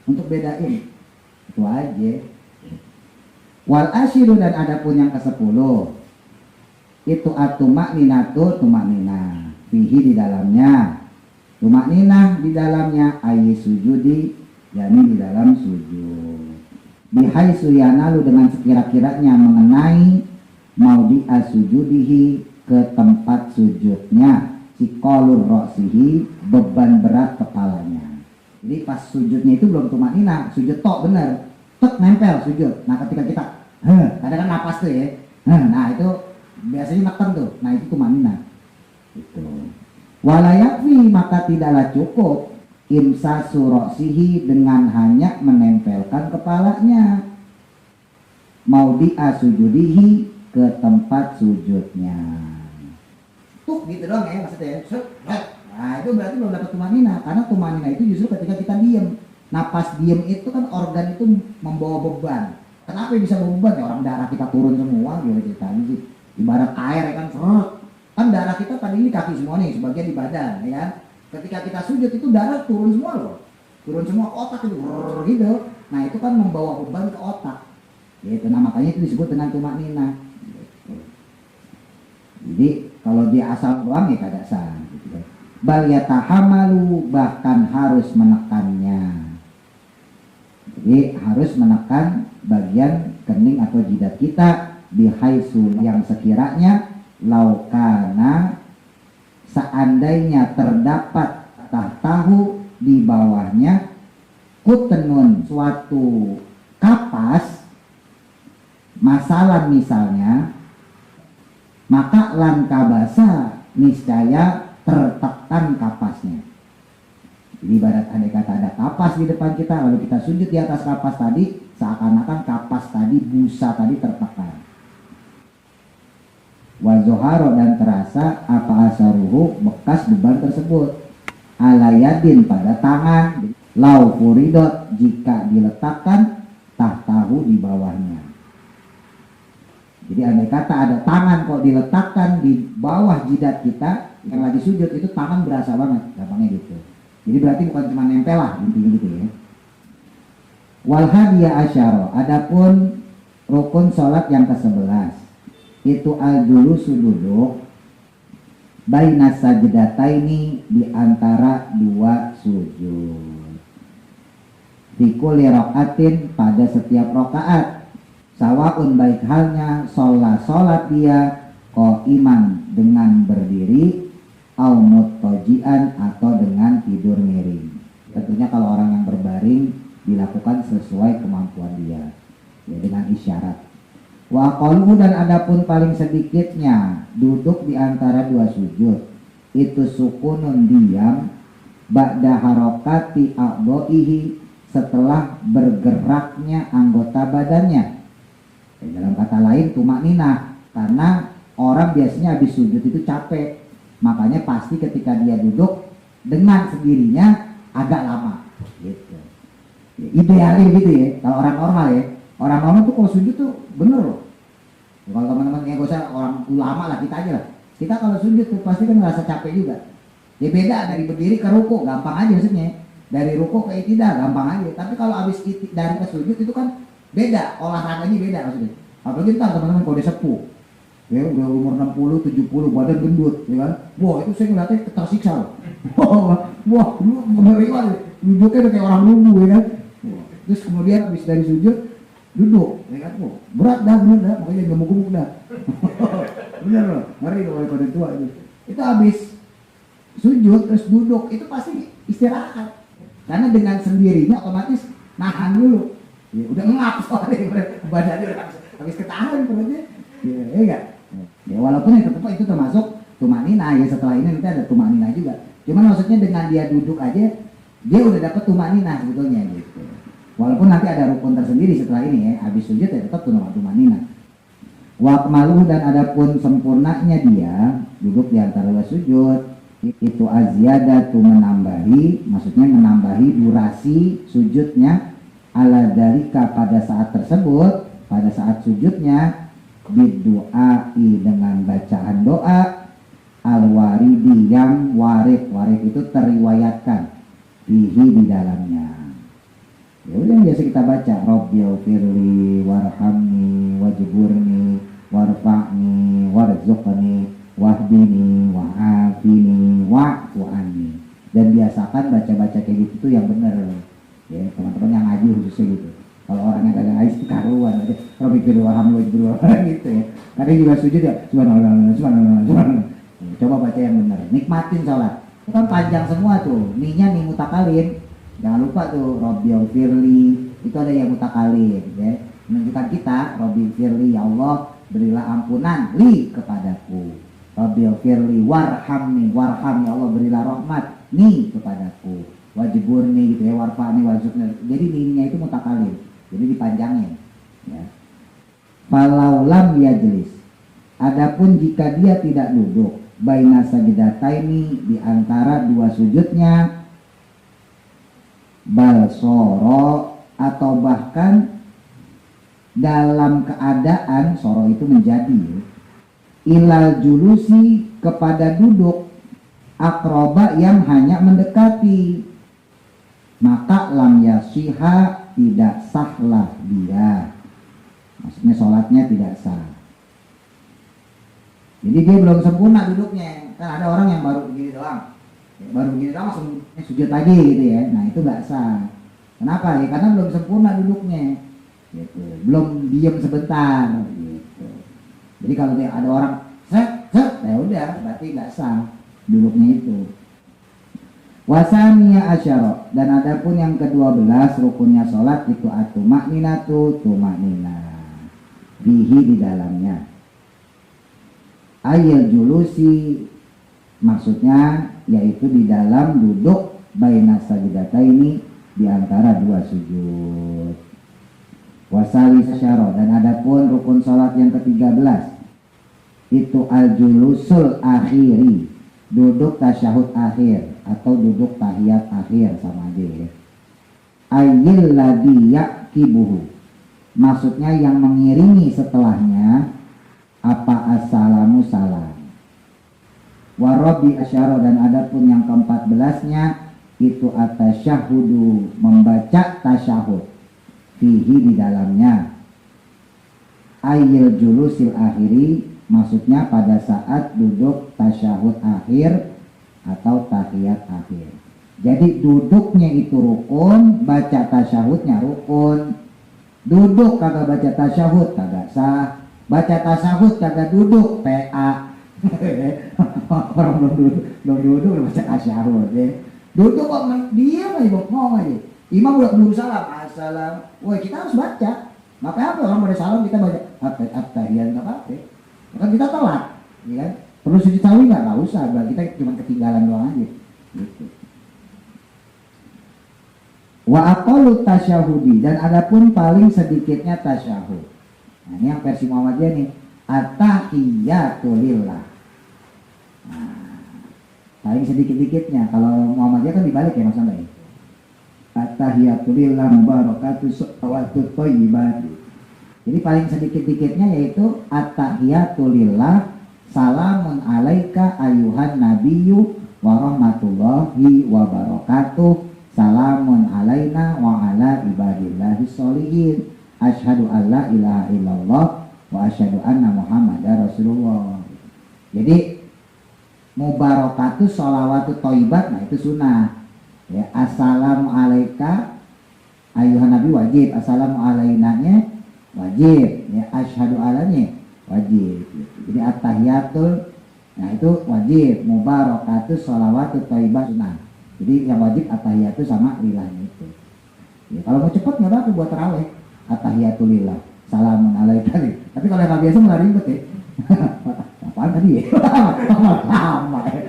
Untuk bedain itu aja. Wal asyiru dan adapun yang ke-10 itu atumakninatu tumakninah fihi di dalamnya, tumakninah di dalamnya ayi sujudi, yakni di dalam sujud. Bihai suyanalu dengan sekira-kiranya mengenai maudi asujudihi ke tempat sujudnya, sikolur roksihi beban berat kepalanya. Jadi pas sujudnya itu belum tumakninah, sujud tok bener, tek nempel sujud. Nah ketika kita, kadang kan napas tuh ya, nah itu biasanya neken tuh, nah itu tumakninah. Itu. Walayakfi maka tidaklah cukup imsa surosihi dengan hanya menempelkan kepalanya, maudi asujudihi ke tempat sujudnya. Tuh gitu doang ya maksudnya. Nah itu berarti belum dapat tumanina, karena tumanina itu justru ketika kita diem. Nah pas diem itu kan organ itu membawa beban. Kenapa bisa bawa beban? Ya orang darah kita turun semua gitu ceritanya sih. Ibarat air ya kan, kan darah kita tadi ini kaki semua nih, sebagian di badan ya kan. Ketika kita sujud itu darah turun semua loh, turun semua ke otak itu gitu. Nah itu kan membawa beban ke otak. Gitu. Nah makanya itu disebut dengan tumanina. Gitu. Jadi kalau dia asal doang ya kagak sah. Gitu. Bal yatahamalu bahkan harus menekannya. Jadi harus menekan bagian kening atau jidat kita bihaisul yang sekiranya laukana seandainya terdapat tahtahu di bawahnya kutenun suatu kapas masalah misalnya, maka lan kabasa niscaya tertekan kapasnya. Jadi ibarat andai kata ada kapas di depan kita, lalu kita sujud di atas kapas tadi, seakan-akan kapas tadi, busa tadi tertekan. Wazoharo dan terasa apa asaruhu bekas beban tersebut. Alayadin pada tangan, lau furidot jika diletakkan tahtahu di bawahnya. Jadi andai kata ada tangan kok diletakkan di bawah jidat kita yang lagi sujud, itu tangan berasa banget, gampangnya gitu. Jadi berarti bukan cuma nempel lah intinya gitu ya. Wal hadiyah asyara, adapun rukun sholat yang ke-11 itu al-julusu duduk baina sajdataini di antara dua sujud. Fi kulli rakaatin pada setiap rakaat. Sawaun baik halnya sholat dia qaiman dengan berdiri au muttajian atau dengan tidur miring. Tentunya kalau orang yang berbaring dilakukan sesuai kemampuan dia ya, dengan isyarat. Wa qalu dan adapun paling sedikitnya duduk di antara dua sujud itu sukunun diam ba'da harokati a'dha'ihi setelah bergeraknya anggota badannya. Dalam kata lain tumakninah, karena orang biasanya habis sujud itu capek, makanya pasti ketika dia duduk dengan sendirinya agak lama gitu. Idealnya gitu ya, kalau orang normal ya, orang normal tuh kalau sujud tuh bener loh. Kalau teman-teman yang gak usah orang ulama lah, kita aja lah, kita kalau sujud tuh pasti kan ngerasa capek juga. Ya beda dari berdiri ke ruku, gampang aja maksudnya, dari ruku ke itidal gampang aja. Tapi kalau habis dari ke sujud itu kan beda, olahraganya beda maksudnya. Apalagi ntar teman-teman kalau dia sepuh, ya udah umur 60, 70, badan gendut, ya kan? Wah itu saya ngeliatnya tersiksa loh. Wah, lu ngeri banget, duduknya udah kayak orang lumpuh ya kan? Terus kemudian habis dari sujud, duduk, ya kan? Wah, berat dah, makanya gemuk-gemuk dah. Bener loh, ngeri loh kalau udah tua itu. Itu habis sujud terus duduk, itu pasti istirahat. Karena dengan sendirinya otomatis nahan dulu. Ya, udah ngap soalnya badannya udah habis ketahan perutnya. Ya enggak. Ya walaupun yang tetap itu termasuk tumanina ya, setelah ini nanti ada tumanina juga. Cuman maksudnya dengan dia duduk aja dia udah dapat tumaninah sebetulnya gitu. Walaupun nanti ada rukun tersendiri setelah ini ya, habis sujud ya tetap tumaninah. Wa akmaluhu, dan adapun sempurnanya dia duduk di antara dua sujud itu aziyadatu, menambahi, maksudnya menambahi durasi sujudnya ala dalika, pada saat tersebut, pada saat sujudnya bidu'ai, dengan bacaan doa al-waridi, yang warid itu teriwayatkan fihi, di dalamnya. Ya udah yang biasa kita baca, Rabbil firli warhamni wajburni warfa'ni warzuqni wahdini wa'afini wa'fu anni. Dan biasakan baca-baca kayak gitu tuh yang benar ya, teman-teman yang ngaji khususnya gitu. Kalau orang yang kagak ngaji itu karuan aja, Rabbil firli warhamni wajburni gitu ya. Kadang juga sujud ya, subhanallah. Coba baca yang benar, nikmatin sholat. Itu kan panjang semua tuh, ninya nih mutakalim. Jangan lupa tuh Rabbil firli, itu ada yang mutakalim ya. Menunjukkan kita Rabbil firli, ya Allah berilah ampunan li kepadaku. Rabbil firli warhamni, warham, ya Allah berilah rahmat ni kepadaku. Wajburni gitu ya, warfa'ni warzuqni. Jadi ninya itu mutakalim, jadi dipanjangin ya. Falau lam yajlis, adapun jika dia tidak duduk, baina sajdataini, di antara dua sujudnya, bal soro, atau bahkan dalam keadaan soro itu menjadi ilal julusi, kepada duduk, akroba, yang hanya mendekati, maka lam yasiha, tidak sahlah dia, maksudnya sholatnya tidak sah. Jadi dia belum sempurna duduknya, kan ada orang yang baru begini doang langsung sujud lagi gitu ya. Nah itu nggak sah. Kenapa? Ya karena belum sempurna duduknya gitu. Belum diam sebentar gitu. Jadi kalau ada orang set ya udah berarti nggak sah duduknya itu. Wasaniya asyara, dan adapun yang ke-12 rukunnya sholat itu atumakninatu, tumakninah bihi, di dalamnya. Ayil julusi, maksudnya yaitu di dalam duduk baina sajdataini, di antara dua sujud. Wasawi syara, dan adapun rukun salat yang ke-13 itu al-julusul akhiri, duduk tasyahud akhir atau duduk tahiyat akhir, sama aja ya. Ayil ladhi yakibuhu, maksudnya yang mengiringi setelahnya apa assalamu, salam. Warabi asyara, dan adapun yang ke-14-nya itu at-tasyahudu, membaca tasyahud fihi, di dalamnya. Ayil julusil akhiri, maksudnya pada saat duduk tasyahud akhir atau tahiyat akhir. Jadi duduknya itu rukun, baca tasyahudnya rukun. Duduk kagak baca tasyahud kagak sah. Baca tasyahud kagak duduk, PA. Orang belum duduk udah baca tasyahud ya. Duduk kok diam aja, ngomong aja. Imam udah keburu salam, assalam. Wah kita harus baca. Maka apa orang pada salam kita baca at-tahiyat, nggak apa-apa. Kan kita telat, ya kan? Perlu sujud sawi nggak usah, kita cuma ketinggalan doang aja. Gitu. Wa aqallu tasyahudi, dan adapun paling sedikitnya tasyahud. Nah, ini yang versi Muhammadiyah nih, at-tahiyatu lillah. Nah, paling sedikit-dikitnya. Kalau Muhammadiyah kan dibalik ya Mas Andai. At-tahiyatu lillah mubarakatuh sholawatut thayyibah. Jadi paling sedikit-dikitnya yaitu at-tahiyatu lillah, salamun alaika ayuhan nabiyyu wa rahmatullahi wa barakatuh, salamun alaina wa ala ibadillahi sholihin, asyhadu alla ilaha illallah wa asyhadu anna muhammadar rasulullah. Jadi mubarakatuh sholawatut thayyibat, nah itu sunnah ya. Assalamu alaika ayuhan nabi wajib, assalamu alainanya wajib ya, asyhadu alanya wajib gitu. Jadi at-tahiyatul, nah itu wajib, mubarakatuh sholawatut thayyibat sunnah. Jadi yang wajib at-tahiyatu sama lillahnya itu ya. Kalau mau cepet nggak apa-apa buat tarawih, at-tahiyatu lillah, salamun alaika. Tapi kalau yang biasa malah ribet ya. Apaan tadi ya? Lama ya.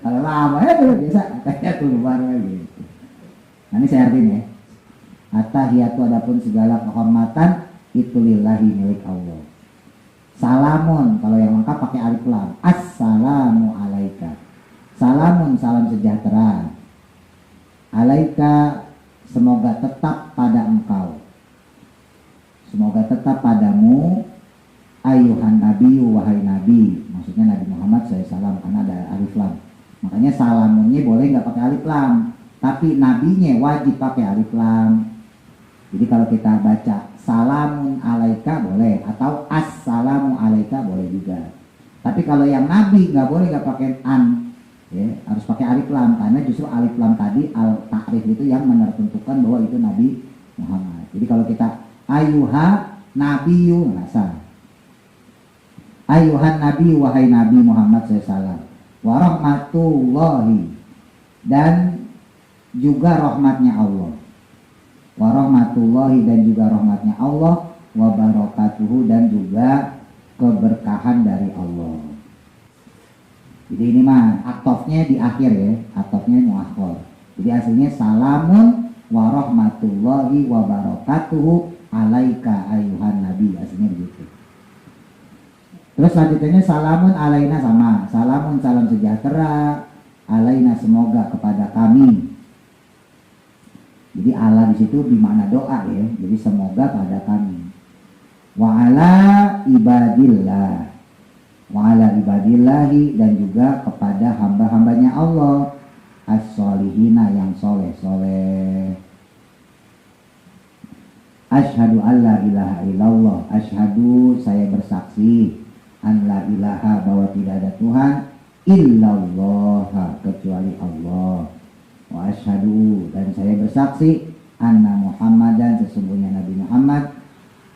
Kalau lama ya tuh biasa katanya keluar gitu. Nah ini saya artiin ya. At-tahiyatu adapun segala kehormatan itu lillahi milik Allah. Salamun kalau yang lengkap pakai alif lam. Assalamu alaika. Salamun salam sejahtera. Alaika semoga tetap pada engkau. Semoga tetap padamu ayuhan nabi wahai nabi. Maksudnya Nabi Muhammad SAW karena ada alif lam. Makanya salamunnya boleh nggak pakai alif lam, tapi nabinya wajib pakai alif lam. Jadi kalau kita baca salamun alaika boleh atau assalamu alaika boleh juga. Tapi kalau yang nabi nggak boleh nggak pakai an, ya, harus pakai alif lam karena justru alif lam tadi al takrif itu yang menentukan bahwa itu Nabi Muhammad. Jadi kalau kita ayuha nabiyu nggak sah. Ayuhan nabi wahai Nabi Muhammad SAW warahmatullahi dan juga rahmatnya Allah. Warahmatullahi dan juga rahmatnya Allah, wabarakatuhu dan juga keberkahan dari Allah. Jadi ini mah atofnya di akhir ya, atofnya muakhir. Jadi aslinya salamun warahmatullahi wabarakatuhu alaika ayuhan nabi, aslinya begitu. Terus selanjutnya salamun alaina sama, salamun salam sejahtera alaina semoga kepada kami. Jadi Allah di situ bermakna doa ya. Jadi semoga pada kami. Wa ala ibadillah. Wa ala ibadillahi dan juga kepada hamba-hambanya Allah as-solihina yang soleh-soleh. Asyhadu an la ilaha illallah. Asyhadu saya bersaksi an la ilaha bahwa tidak ada Tuhan illallah kecuali Allah. Wa asyhadu dan saya bersaksi anna Muhammadan sesungguhnya Nabi Muhammad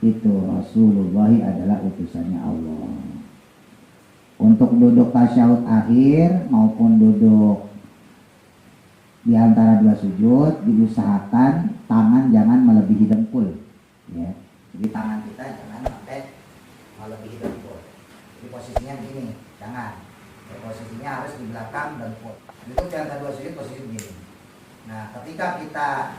itu Rasulullah adalah utusannya Allah. Untuk duduk tasyahud akhir maupun duduk di antara dua sujud diusahakan tangan jangan melebihi dengkul ya. Jadi tangan kita jangan sampai melebihi dengkul. Jadi posisinya begini, jangan. Ya, posisinya harus di belakang dengkul. Itu di antara dua sujud posisi begini. Nah, ketika kita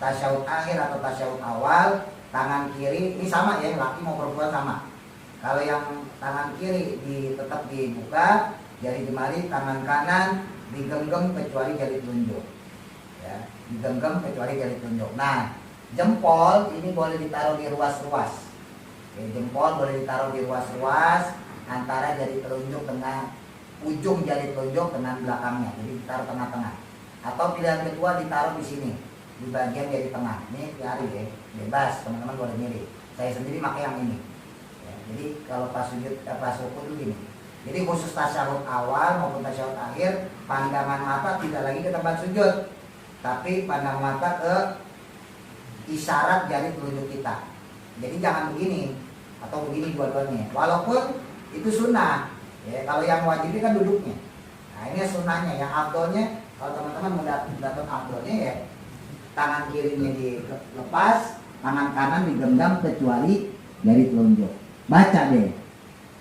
tasyahud akhir atau tasyahud awal, tangan kiri ini sama ya, laki mau perempuan sama. Kalau yang tangan kiri tetap dibuka, jari jemari, tangan kanan digenggam kecuali jari telunjuk. Ya, digenggam kecuali jari telunjuk. Nah, jempol ini boleh ditaruh di ruas-ruas. Ya, jempol boleh ditaruh di ruas-ruas antara jari telunjuk dengan ujung jari telunjuk dengan belakangnya. Jadi ditaruh tengah-tengah. Atau pilihan kedua ditaruh di sini di bagian jari tengah. Ini pilih ya, bebas teman-teman boleh milih. Saya sendiri pakai yang ini. Ya, jadi kalau pas sujud pas rukuk dulu gini. Jadi khusus tasyahud awal maupun tasyahud akhir, pandangan mata tidak lagi ke tempat sujud, tapi pandang mata ke isyarat jari telunjuk kita. Jadi jangan begini atau begini dua-duanya. Walaupun itu sunnah. Ya, kalau yang wajib kan duduknya. Nah ini sunnahnya, yang afdolnya. Kalau teman-teman mendapat afdolnya ya tangan kirinya dilepas, tangan kanan digenggam kecuali jari telunjuk. Baca deh.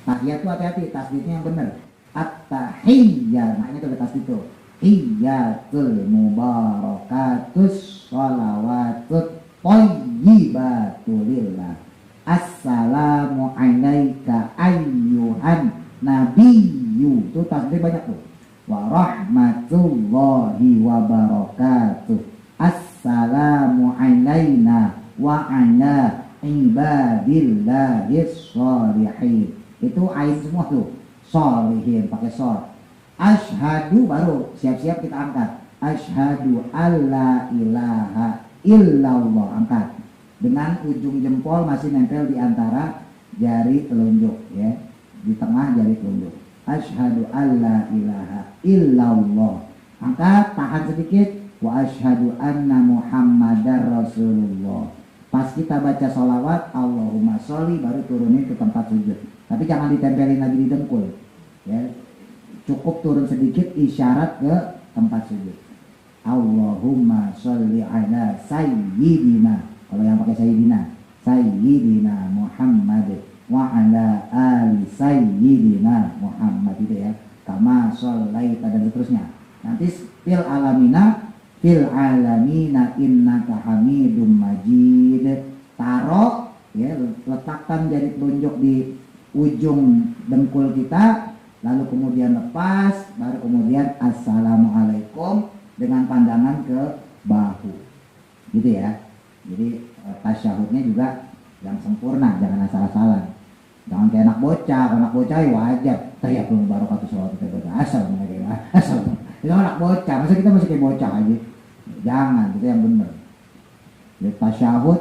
Tahiyat tuh hati-hati, tasbihnya yang benar. At-tahiyyah, makanya tuh tasbih itu. Hiyyatul mubarakatus sholawatut thayyibatulillah. Assalamu alaika ayyuhan nabiyyu. Tuh tasbih banyak tuh. Wa rahmatullahi wa barakatuh. Assalamu alaina wa ala ibadillahis sholihin. Itu ain semua tuh. Sholihin pakai shol. Asyhadu baru siap-siap kita angkat. Asyhadu alla ilaha illallah, angkat. Dengan ujung jempol masih nempel di antara jari telunjuk ya. Di tengah jari telunjuk. Asyhadu alla ilaha illallah. Angkat, tahan sedikit. Wa asyhadu anna Muhammadar Rasulullah. Pas kita baca sholawat Allahumma sholli baru turunin ke tempat sujud. Tapi jangan ditempelin lagi di dengkul. Ya. Cukup turun sedikit isyarat ke tempat sujud. Allahumma sholli ala sayyidina. Kalau yang pakai sayyidina Muhammad wa ala ali sayyidina Muhammad itu ya. Kama sholaita dan seterusnya. fil alamina innaka hamidum majid. Taruh ya, letakkan jari telunjuk di ujung dengkul kita, lalu kemudian lepas, baru kemudian assalamualaikum dengan pandangan ke bahu, gitu ya. Jadi tasyahudnya juga yang sempurna, jangan asal-asalan, jangan kayak anak bocah ya wajib saya belum barokatuh sholawat kita baca asal itu anak bocah, masa kita masih kayak bocah aja, jangan, itu yang benar. Jadi tasyahud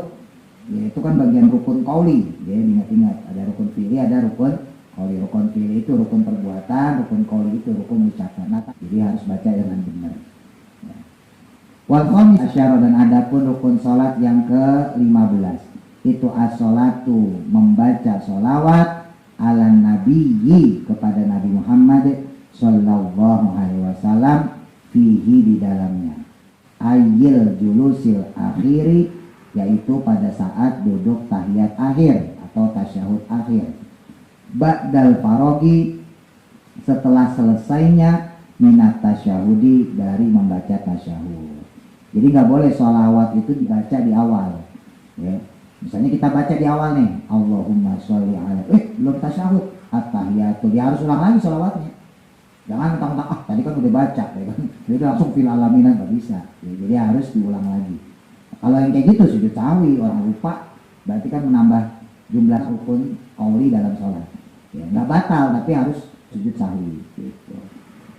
ya, itu kan bagian rukun qauli, jadi ingat-ingat ada rukun fi'li, ada rukun qauli. Rukun fi'li itu rukun perbuatan, rukun qauli itu rukun ucapan. Nah, jadi harus baca dengan benar. Wal khamis asyara, dan adapun rukun salat yang ke-15 itu as-salatu, membaca sholawat ala nabiyyi, kepada Nabi Muhammad sallallahu alaihi wasallam, fihi, di dalamnya, ayil julusil akhiri, yaitu pada saat duduk tahiyat akhir atau tasyahud akhir, ba'dal farogi, setelah selesainya, minat tasyahudi, dari membaca tasyahud. Jadi nggak boleh sholawat itu dibaca di awal ya. Misalnya kita baca di awal nih, Allahumma sholli ala, belum tasyahud, at-tahiyatu, dia harus ulang lagi sholawatnya. Jangan mentang-mentang tadi kan udah baca ya kan, jadi langsung fil alaminan, nggak bisa ya, jadi harus diulang lagi. Kalau yang kayak gitu sujud sahwi, orang lupa, berarti kan menambah jumlah rukun qauli dalam sholat ya, nggak batal tapi harus sujud sahwi gitu.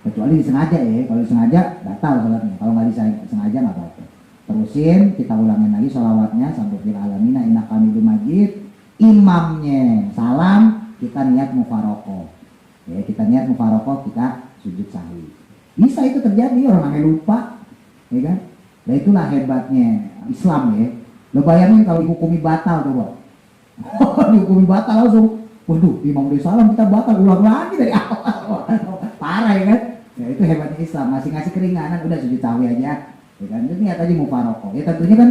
Kecuali disengaja ya, kalau disengaja batal sholatnya, kalau nggak disengaja nggak apa-apa. Terusin, kita ulangin lagi sholawatnya sampai fil alamina innaka hamidum majid. Imamnya salam, kita niat mufarokoh ya, kita niat mufarokoh, kita sujud sahwi. Bisa itu terjadi, orang yang lupa ya kan. Nah itulah hebatnya Islam ya. Lo bayangin kalau dihukumi batal coba. Dihukumi batal langsung, waduh imam udah salam kita batal, ulang lagi dari awal. Parah ya kan. Ya itu hebatnya Islam, masih ngasih keringanan, udah sujud sahwi aja ya kan. Itu niat aja mufarokoh ya, tentunya kan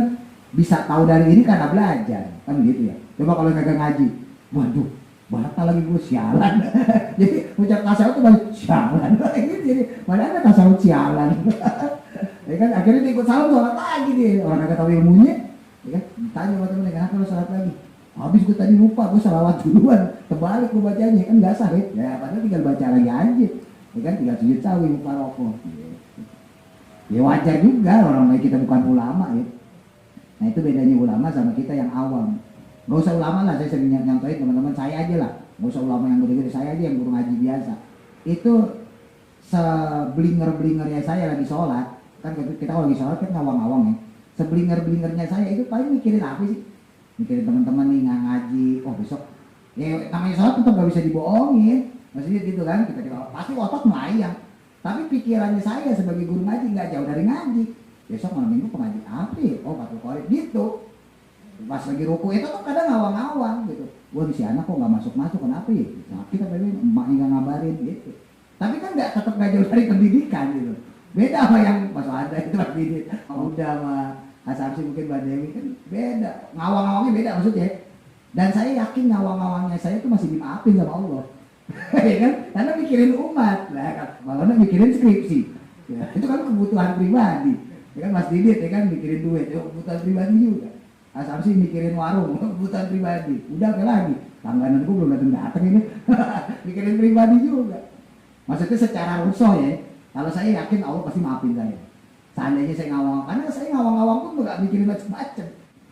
bisa tahu dari ini karena belajar kan gitu ya. Coba kalau nggak ngaji, waduh batal lagi gue, sialan. Jadi ucap tasawuf itu balik sialan gitu, jadi mana ada tasawuf sialan. Ya kan akhirnya dia ikut salam sholat lagi dia, orang kagak tahu ilmunya ya kan. Tanya sama temennya, kenapa lo sholat lagi? Habis gue tadi lupa, gue salawat duluan, terbalik gue bacanya, kan gak sah ya, padahal tinggal baca lagi aja ya kan, tinggal sujud sahwi mufarokoh ya, wajar juga, orang lain kita bukan ulama ya. Nah itu bedanya ulama sama kita yang awam. Gak usah ulama lah, saya sering nyontohin teman-teman saya aja lah, gak usah ulama yang gede-gede, saya aja yang guru ngaji biasa. Itu seblinger-blingernya saya lagi sholat, kan kita kalau lagi sholat kan ngawang-ngawang ya, seblinger-blingernya saya itu paling mikirin apa sih? Mikirin teman-teman nih nggak ngaji, oh besok ya namanya sholat tetap gak bisa dibohongin, maksudnya gitu kan, kita pasti otot melayang, tapi pikirannya saya sebagai guru ngaji nggak jauh dari ngaji. Besok malam minggu pengaji apa ya? Oh Fathul Qorib gitu. Pas lagi ruku itu tuh kadang ngawang-ngawang gitu, wah si anak kok nggak masuk-masuk, kenapa ya? Sakit apa ini? Emaknya nggak ngabarin gitu. Tapi kan tetap nggak jauh dari pendidikan gitu. Beda sama yang Mas ada itu pendidik, udah mah Asapsi mungkin Mbak Dewi kan beda, ngawang-ngawangnya beda maksudnya. Dan saya yakin ngawang-ngawangnya saya itu masih dimaafin sama Allah. Ya kan? Karena mikirin umat, lah malah mikirin skripsi. Ya, itu kan kebutuhan pribadi. Ya kan Mas Didit ya kan mikirin duit, ya kebutuhan pribadi juga. Asapsi mikirin warung, kebutuhan pribadi. Udah apa lagi? Langganan gue belum datang ini. Mikirin pribadi juga. Maksudnya secara rusuh ya. Kalau saya yakin Allah pasti maafin saya. Seandainya saya ngawang, karena saya ngawang-ngawang pun nggak mikirin macam-macam.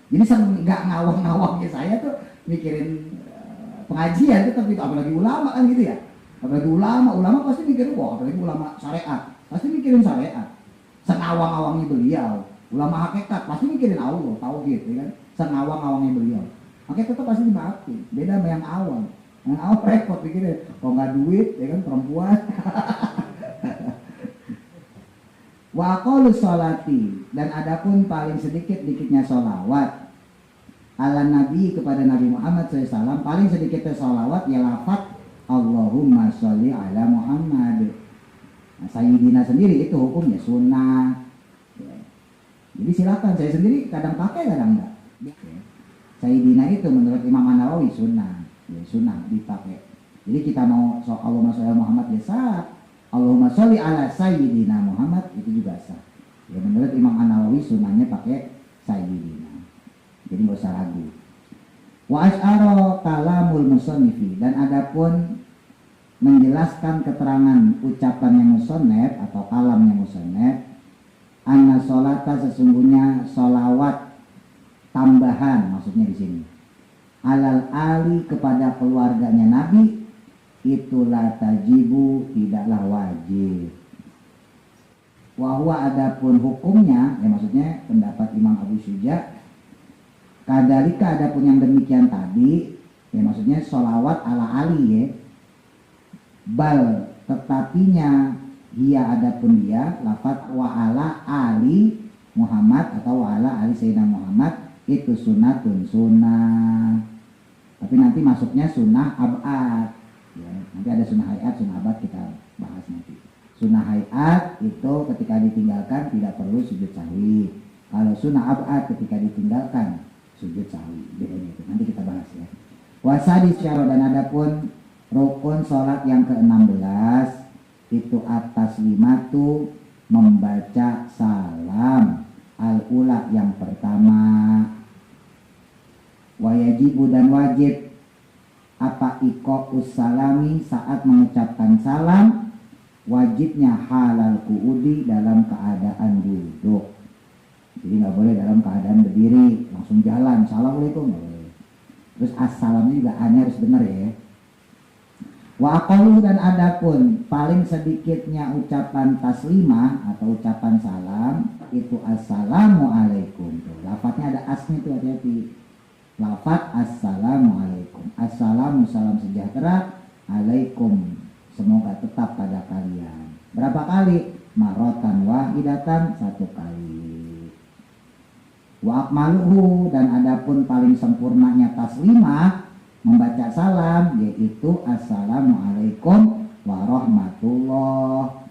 Jadi nggak ngawang-ngawangnya saya tuh mikirin pengajian tuh, tapi apalagi ulama kan gitu ya. Apalagi ulama pasti mikirin, wah apalagi ulama syariat, pasti mikirin syariat. Senawang-awangnya beliau, ulama hakikat pasti mikirin Allah, tauhid ya kan. Senawang-awangnya beliau, hakikat itu pasti dimaafin. Beda sama yang awam. Yang awam repot pikirnya, kok nggak duit ya kan, perempuan. Wa aqallu sholati, dan adapun paling sedikit-dikitnya sholawat ala Nabi, kepada Nabi Muhammad SAW, paling sedikitnya sholawat ya lafaz Allahumma sholli ala Muhammad. Nah, Sayyidina sendiri itu hukumnya sunnah ya. Jadi silakan, saya sendiri kadang pakai kadang enggak ya. Sayyidina itu menurut Imam An-Nawawi sunnah ya, sunnah dipakai. Jadi kita mau Allahumma sholli ala Muhammad ya sah, Allahumma sholli ala Sayyidina Muhammad itu juga sah. Ya menurut Imam An-Nawawi sunnahnya pakai sayyidina. Jadi nggak usah ragu. Wa asy'ara kalamul musannifi, dan adapun menjelaskan keterangan ucapannya musannif atau kalamnya musannif, anna sholata, sesungguhnya sholawat tambahan, maksudnya di sini alal ali, kepada keluarganya Nabi, itulah tajibu, tidaklah wajib. Wahwa, adapun hukumnya, ya maksudnya pendapat Imam Abu Syuja, kadalika, adapun yang demikian tadi, ya maksudnya sholawat ala Ali ya, bal, tetapinya, dia adapun dia, lafaz wa ala Ali Muhammad atau wa ala Ali Sayyidina Muhammad, itu sunnatun, sunnah. Tapi nanti masuknya sunnah abad ya, nanti ada sunnah hayat, sunnah abad, kita bahas nanti. Sunnah hayat itu ketika ditinggalkan tidak perlu sujud sahwi. Kalau sunnah abad ketika ditinggalkan sujud sahwi, bedanya itu nanti kita bahas ya. Wasadi syara, dan adapun rukun sholat yang ke-16 itu atas limatu, membaca salam al-ula, yang pertama. Wajibu, dan wajib apa iqa'us salami, saat mengucapkan salam, wajibnya halal qu'udi, dalam keadaan duduk. Jadi nggak boleh dalam keadaan berdiri langsung jalan assalamualaikum, nggak boleh. Terus assalamnya juga hanya harus benar ya. Wa aqallu, dan adapun paling sedikitnya ucapan taslimah atau ucapan salam itu assalamu alaikum. Tuh, lafadznya ada asnya tuh, hati-hati. Lafadz assalamualaikum, assalamu, salam sejahtera, alaikum, semoga tetap pada kalian. Berapa kali? Marotan wahidatan, satu kali. Wa akmaluhu, dan adapun paling sempurnanya taslimah membaca salam, yaitu assalamualaikum warahmatullah,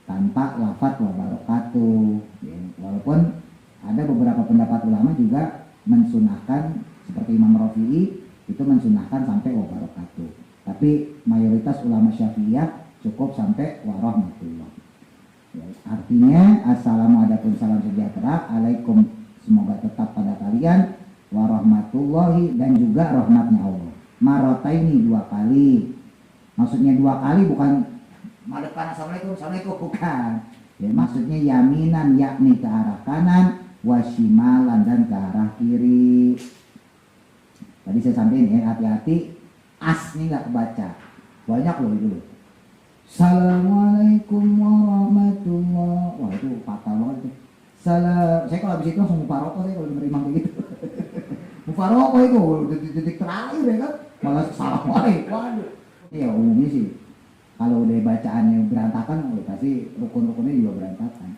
tanpa lafadz wa barakatuh ya. Walaupun ada beberapa pendapat ulama juga mensunahkan, seperti Imam Rafi'i itu mensunahkan sampai wa barakatuh, tapi mayoritas ulama Syafi'iyah cukup sampai wa rahmatullah ya. Artinya assalamu, adapun salam sejahtera, alaikum, semoga tetap pada kalian, wa rahmatullahi, dan juga rahmatnya Allah. Marotaini, dua kali, maksudnya dua kali, bukan madepan assalamualaikum, assalamualaikum, bukan ya, maksudnya yaminan, yakni ke arah kanan, wasimalan, dan ke arah kiri. Tadi saya sampaikan ya, hati-hati asnya nggak kebaca, banyak loh itu loh. Assalamualaikum warahmatullah, wah itu fatal banget tuh. Salam, saya kalau habis itu langsung mufaroko, saya kalau denger imam kayak gitu. Mufaroko itu detik terakhir ya kan, malah assalamualaikum. Waduh, ya umumnya sih kalau udah bacaannya berantakan, udah pasti rukun-rukunnya juga berantakan.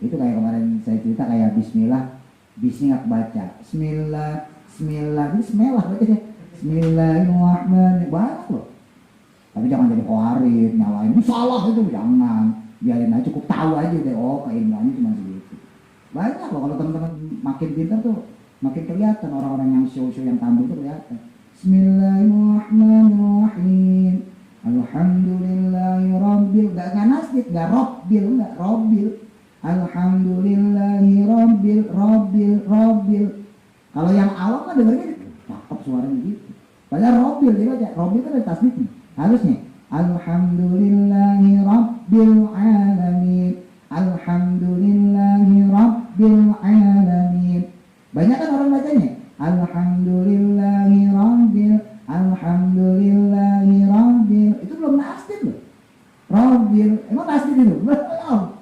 Itu kayak kemarin saya cerita, kayak bismillah, bismillah baca bismillah, bismillah, ini bismillah bacanya, bismillahirrahmanirrahim, banyak loh. Tapi jangan jadi khawarid, nyalain itu salah, itu jangan, biarin aja, cukup tahu aja deh, oh keindahannya cuma segitu. Banyak loh, kalau teman-teman makin pintar tuh makin kelihatan, orang-orang yang show-show yang tampil tuh kelihatan. Bismillahirrahmanirrahim, alhamdulillahirabbil, gak nasdid, gak robbil, gak robbil. Alhamdulillahi rabbil. Kalau yang awam kan dengernya cakep suaranya gitu. Padahal robbil, dia baca robbil kan ada tasbihnya. Harusnya alhamdulillahi rabbil alamin, alhamdulillahi rabbil alamin. Banyak kan orang bacanya alhamdulillahi rabbil. Itu belum nasdid loh. Rabbil, emang nasdid itu? Belum.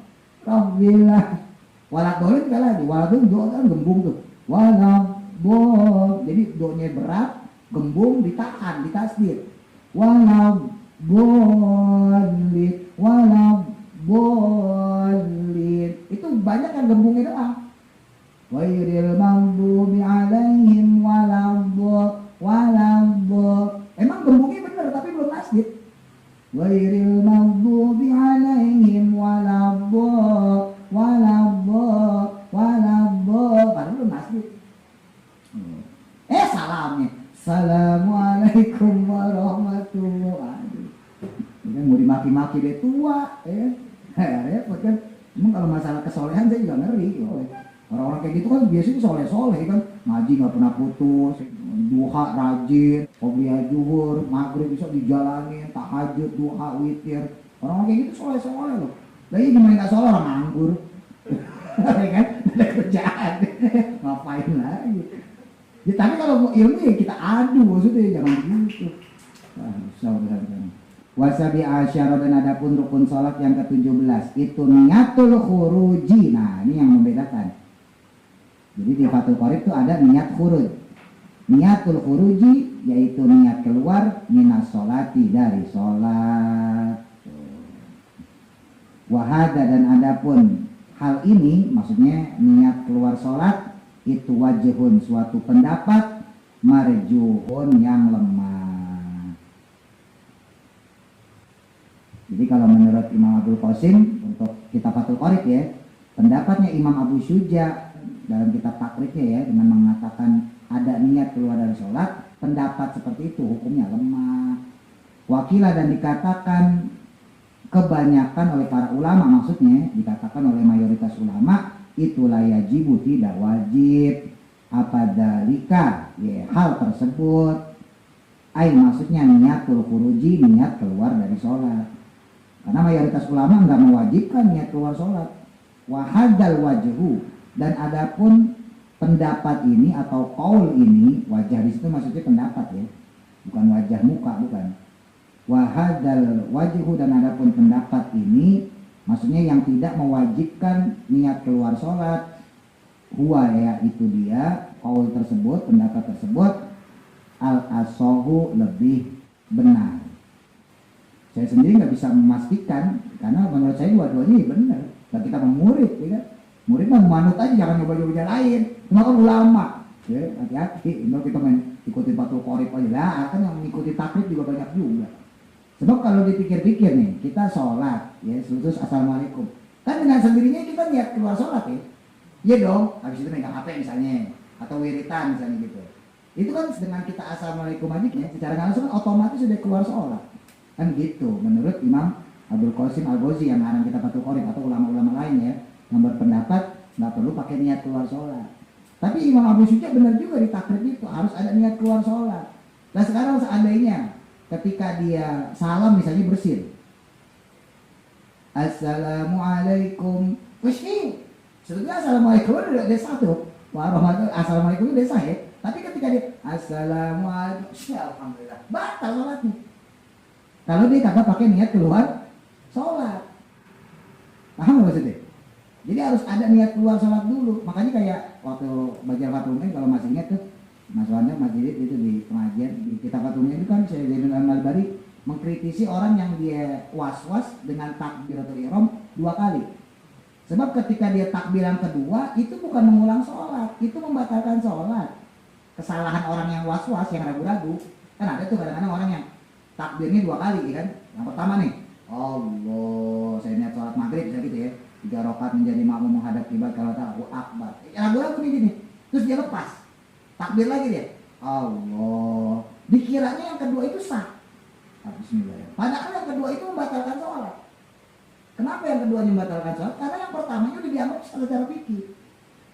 Rabbillah, walad boleh juga lagi, walad itu do kan gembung tuh, walad bol, jadi do-nya berat, gembung ditahan, ditasdid, walad bolid, itu banyak yang gembungnya doang. Wairil maghdubi alaihim walad, emang gembungnya bener tapi belum tasdid. Wairil maghdubi alaihim walad, padahal belum tasdid. Salamnya assalamualaikum warahmatullahi wabarakatuh. Ini mau dimaki-maki deh tua ya. Repot kan. Emang kalau masalah kesolehan saya juga ngeri. Orang-orang kayak gitu kan biasanya soleh-soleh kan, ngaji nggak pernah putus, duha rajin, qobliyah zuhur, maghrib bisa dijalanin, tahajud, duha, witir. Orang-orang kayak gitu soleh-soleh loh. Lagi gimana nggak soleh, orang nganggur, ya kan? Ada kerjaan, ngapain lagi? Ya, tapi kalau mau ilmu ya kita adu, maksudnya jangan begitu. Usah. Wasabi asyara, dan adapun rukun sholat yang ke-17 itu niatul khuruji. Nah ini yang membedakan. Jadi di Fathul Qorib itu ada niat khuruj. Niatul khuruji yaitu niat keluar minas sholati, dari sholat. Wahada, dan adapun hal ini maksudnya niat keluar sholat itu wajhun, suatu pendapat, marjuhun, yang lemah. Jadi kalau menurut Imam Abdul Qasim untuk kitab Fathul Qorib ya, pendapatnya Imam Abu Syuja dalam kitab takribnya ya, dengan mengatakan ada niat keluar dari sholat, pendapat seperti itu hukumnya lemah. Wakilah, dan dikatakan kebanyakan oleh para ulama, maksudnya dikatakan oleh mayoritas ulama, itulah yajibu, tidak wajib. Apa dalika, ya hal tersebut, maksudnya niatul khuruji, niat keluar dari sholat. Karena mayoritas ulama nggak mewajibkan niat keluar sholat. Wahadal wajhu, dan adapun pendapat ini atau qaul ini, wajah di situ maksudnya pendapat ya, bukan wajah muka, bukan. Wahadal wajhu, dan adapun pendapat ini maksudnya yang tidak mewajibkan niat keluar sholat. Huwa, ya itu dia, qaul tersebut, pendapat tersebut, al-asohu, lebih benar. Saya sendiri nggak bisa memastikan, karena menurut saya dua-duanya benar. Dan kita murid, ya kan? Murid mah manut aja, jangan nyoba-nyoba lain. Cuma kan ulama, ya hati-hati. Kalau kita main ikuti Fathul Qorib aja lah, kan yang mengikuti takrib juga banyak juga. Sebab kalau dipikir-pikir nih, kita sholat, ya terus assalamualaikum. Kan dengan sendirinya kita niat keluar sholat ya. Iya dong, habis itu megang HP misalnya, atau wiritan misalnya gitu. Itu kan dengan kita assalamualaikum aja, ya, secara langsung otomatis sudah keluar sholat. Kan gitu, menurut Imam Abdul Qasim Al-Ghazi yang ngarang kitab Fathul Qorib, atau ulama-ulama lain ya, yang berpendapat nggak perlu pakai niat keluar sholat. Tapi Imam Abu Syuja benar juga di takrib itu harus ada niat keluar sholat. Nah sekarang seandainya ketika dia salam misalnya bersin, Assalamualaikum, wih, sebetulnya Assalamualaikum udah satu, Assalamualaikum udah sah ya. Tapi ketika dia Assalamualaikum, alhamdulillah, batal sholatnya. Kalau dia kagak pakai niat keluar sholat. Paham nggak maksudnya? Jadi harus ada niat keluar sholat dulu. Makanya kayak waktu baca Fathul Mu'in, kalau masih ingat tuh, Mas Wanda, Mas Didit itu di pengajian di kitab Fathul Mu'in itu kan Syekh Zainul Al-Albani mengkritisi orang yang dia was-was dengan takbiratul ihram 2 kali. Sebab ketika dia takbiran kedua itu bukan mengulang sholat, itu membatalkan sholat. Kesalahan orang yang was-was, yang ragu-ragu. Kan ada tuh kadang-kadang orang yang takbirnya 2 kali kan. Yang pertama nih, Allah, saya niat sholat maghrib misalnya gitu ya, 3 rakaat menjadi makmum menghadap kiblat, kalau Allahu Akbar. Ragu-ragu nih gini. Terus dia lepas. Takbir lagi dia. Allah. Dikiranya yang kedua itu sah. Bismillah. Padahal yang kedua itu membatalkan sholat. Kenapa yang keduanya membatalkan sholat? Karena yang pertamanya udah dianggap secara fikih.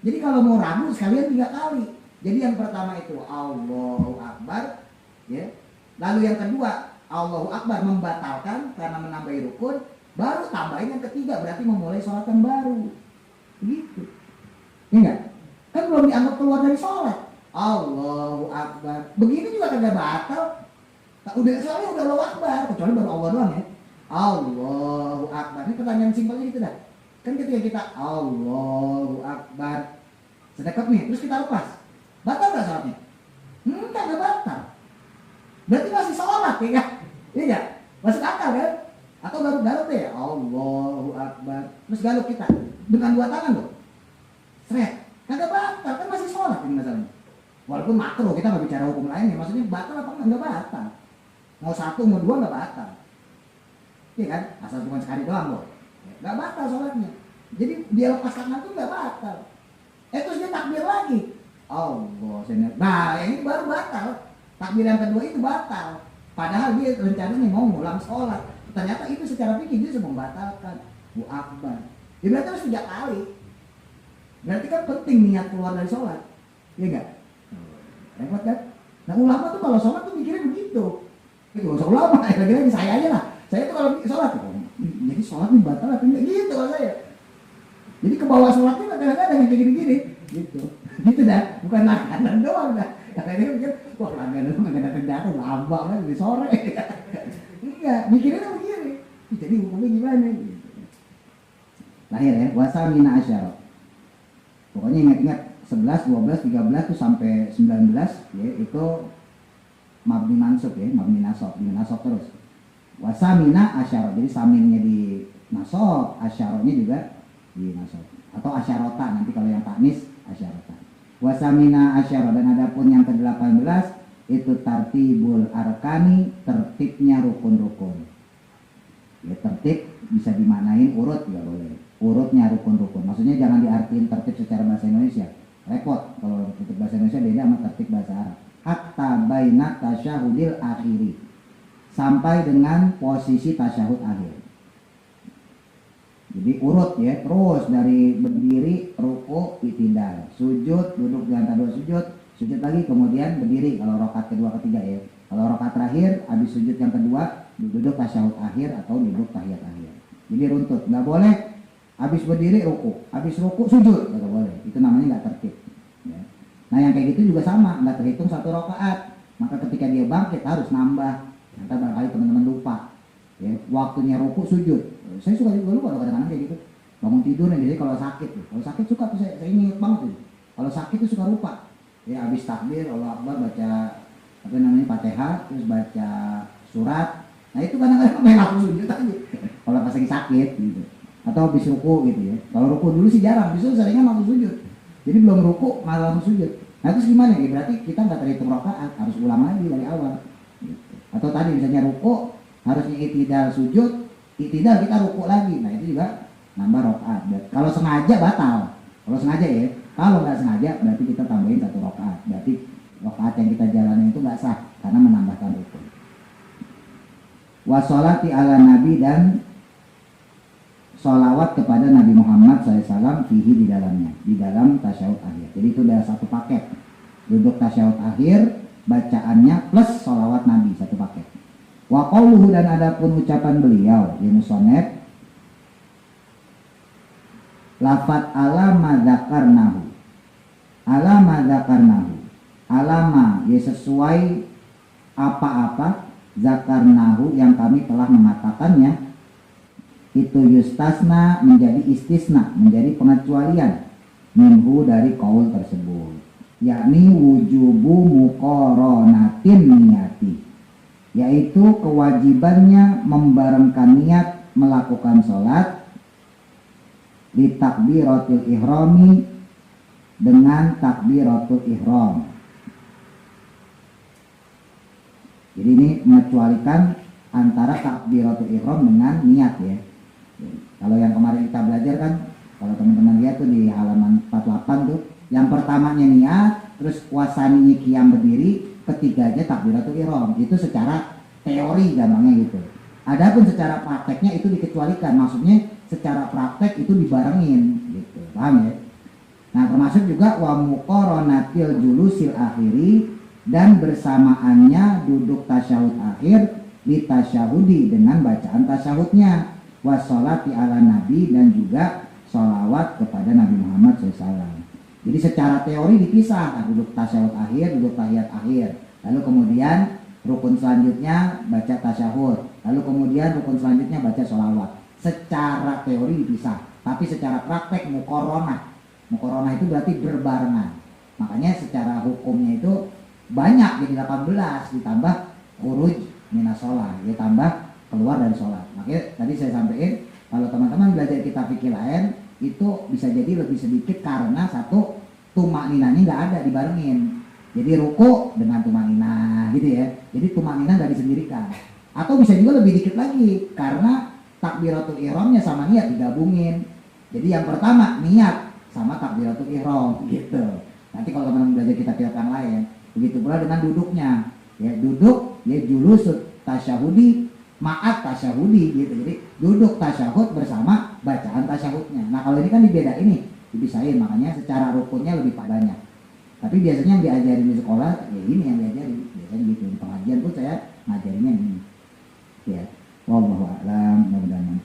Jadi kalau mau ragu sekalian 3 kali. Jadi yang pertama itu Allahu Akbar, ya. Lalu yang kedua Allahu Akbar membatalkan karena menambahi rukun, baru tambahin yang ketiga, berarti memulai sholat yang baru. Begitu. Iya enggak? Kan belum dianggap keluar dari sholat. Allahu Akbar. Begini juga kagak batal. Udah soalnya udah Allahu Akbar, kecuali baru Allah doang ya. Allahu Akbar. Ini pertanyaan simpelnya gitu dah. Kan ketika kita Allahu Akbar sedekap nih, terus kita lepas, batal gak sholatnya? Enggak, gak batal. Berarti masih sholat ya kan? Iya gak? Masuk akal kan? Atau garuk-garuk deh, Allahu Akbar. Terus garuk kita dengan 2 tangan loh. Seret. Kagak batal, kan masih sholat ini masalahnya. Walaupun makruh, kita gak bicara hukum lainnya. Maksudnya batal apa enggak? Enggak batal. Mau 1, mau 2 enggak batal. Iya kan? Asal cuma sekali doang loh. Enggak batal sholatnya. Jadi dia lepas tangan tuh enggak batal. Terus dia takbir lagi. Allah, nah ini baru batal. Takbir yang kedua itu batal. Padahal dia rencananya mau ngulang sholat. Ternyata itu secara fikih dia sudah membatalkan. Bu Akbar. Ya berarti harus 3 kali. Berarti kan penting niat keluar dari sholat. Iya enggak? Repot kan? Nah ulama tuh kalau sholat tuh mikirnya begitu. Itu gak usah ulama, kira-kira saya aja lah. Saya tuh kalau sholat, jadi sholat nih batal atau enggak gitu kalau saya. Jadi ke bawah sholatnya kadang-kadang yang kayak gini-gini gitu. Gitu dah, bukan langganan doang dah. Kadang-kadang mikir, wah langganan doang gak datang-datang, lama kan di sore. Enggak, mikirnya begini. Jadi hukumnya gimana gitu. Lahir ya, wasamina asyara. Pokoknya ingat-ingat 11, 12, 13 tuh sampai 19 ya, itu mabni mansub ya, mabni nasab, di nasab terus. Wasamina asyara, jadi saminnya di nasab, asyaronya juga di nasab. Atau asyarota, nanti kalau yang taknis asyarota. Wasamina asyara, dan adapun yang ke-18 itu tartibul arkani, tertibnya rukun-rukun. Ya tertib bisa dimaknain urut juga boleh. Urutnya rukun-rukun. Maksudnya jangan diartiin tertib secara bahasa Indonesia. Repot kalau tertib bahasa Indonesia beda sama tertib bahasa Arab. Hatta baina tasyahudil akhiri, sampai dengan posisi tasyahud akhir. Jadi urut ya, terus dari berdiri, ruku, i'tidal, sujud, duduk di antara 2 sujud, sujud lagi kemudian berdiri kalau rakaat kedua ketiga ya. Kalau rakaat terakhir habis sujud yang kedua duduk tasyahud akhir atau duduk tahiyat akhir. Jadi runtut, nggak boleh habis berdiri ruku, habis ruku sujud, nggak boleh. Itu namanya nggak tertib. Ya. Nah yang kayak gitu juga sama, nggak terhitung 1 rakaat. Maka ketika dia bangkit harus nambah. Nanti barangkali teman-teman lupa. Ya, waktunya ruku sujud. Saya suka juga lupa kadang-kadang kayak gitu. Bangun tidur nih biasanya kalau sakit tuh. Kalau sakit suka tuh saya ingat banget tuh. Kalau sakit tuh suka lupa. Ya habis takbir Allah Akbar baca apa namanya Fatihah, terus baca surat. Nah itu kadang-kadang main langsung sujud aja. Kalau pas lagi sakit gitu. Atau habis ruku gitu ya. Kalau ruku dulu sih jarang, justru seringnya langsung sujud. Jadi belum ruku malah langsung sujud. Nah terus gimana ya? Berarti kita nggak terhitung rakaat, harus ulang lagi dari awal. Gitu. Atau tadi misalnya ruku harusnya i'tidal sujud, i'tidal kita ruku lagi. Nah itu juga nambah rakaat. Kalau sengaja batal. Kalau sengaja ya. Kalau nggak sengaja berarti kita tambahin 1 rakaat. Berarti rakaat yang kita jalani itu nggak sah karena menambahkan rukun. Washolati ala nabi, dan sholawat kepada Nabi Muhammad SAW fihi di dalamnya, di dalam tasyahud akhir. Jadi itu udah 1 paket. Duduk tasyahud akhir, bacaannya plus sholawat Nabi 1 paket. Wa qauluhu, dan adapun ucapan beliau di musonef, lafat alama dzakarnahu, alama dzakarnahu, alama ya sesuai apa-apa, zakarnahu yang kami telah mengatakannya, itu yustasna menjadi istisna, menjadi pengecualian minhu dari qaul tersebut, yakni wujubu muqaranatin niyati, yaitu kewajibannya membarengkan niat melakukan sholat di takbiratul ihrami dengan takbiratul ihram. Jadi ini mengecualikan antara takbiratul ihram dengan niat ya. Kalau yang kemarin kita belajar kan, kalau teman-teman lihat tuh di halaman 48 tuh, yang pertamanya niat, terus wasaninya qiyam berdiri, ketiganya takbiratul ihram. Itu secara teori gampangnya gitu. Adapun secara prakteknya itu dikecualikan, maksudnya secara praktek itu dibarengin gitu. Paham ya? Nah, termasuk juga wa muqaranatil julusil akhiri, dan bersamaannya duduk tasyahud akhir di tasyahudi dengan bacaan tasyahudnya, washolati ala nabi, dan juga sholawat kepada Nabi Muhammad SAW. Jadi secara teori dipisah, duduk tasyahud akhir, duduk tahiyat akhir, lalu kemudian rukun selanjutnya baca tasyahud, lalu kemudian rukun selanjutnya baca sholawat. Secara teori dipisah, tapi secara praktek muqaranah. Muqaranah itu berarti berbarengan. Makanya secara hukumnya itu banyak, jadi 18 ditambah khuruj minas sholat, ya tambah keluar dari sholat. Makanya tadi saya sampaikan, kalau teman-teman belajar kitab fikih lain itu bisa jadi lebih sedikit karena satu, tumakninahnya nggak ada dibarengin. Jadi ruku dengan tumakninah gitu ya. Jadi tumakninah nggak disendirikan. Atau bisa juga lebih dikit lagi karena takbiratul ihramnya sama niat digabungin. Jadi yang pertama niat sama takbiratul ihram gitu. Nanti kalau teman-teman belajar kitab-kitab yang lain, begitu pula dengan duduknya. Ya duduk, ya julusut tasyahudi, ma'at tasyahudi gitu. Jadi duduk tasyahud bersama bacaan tasyahudnya. Nah kalau ini kan dibedain nih, dipisahin, makanya secara rukunnya lebih banyak. Tapi biasanya yang diajarin di sekolah ya ini yang diajarin biasanya gitu. Di pengajian pun saya ngajarinnya ini. Ya, wallahu a'lam, mudah-mudahan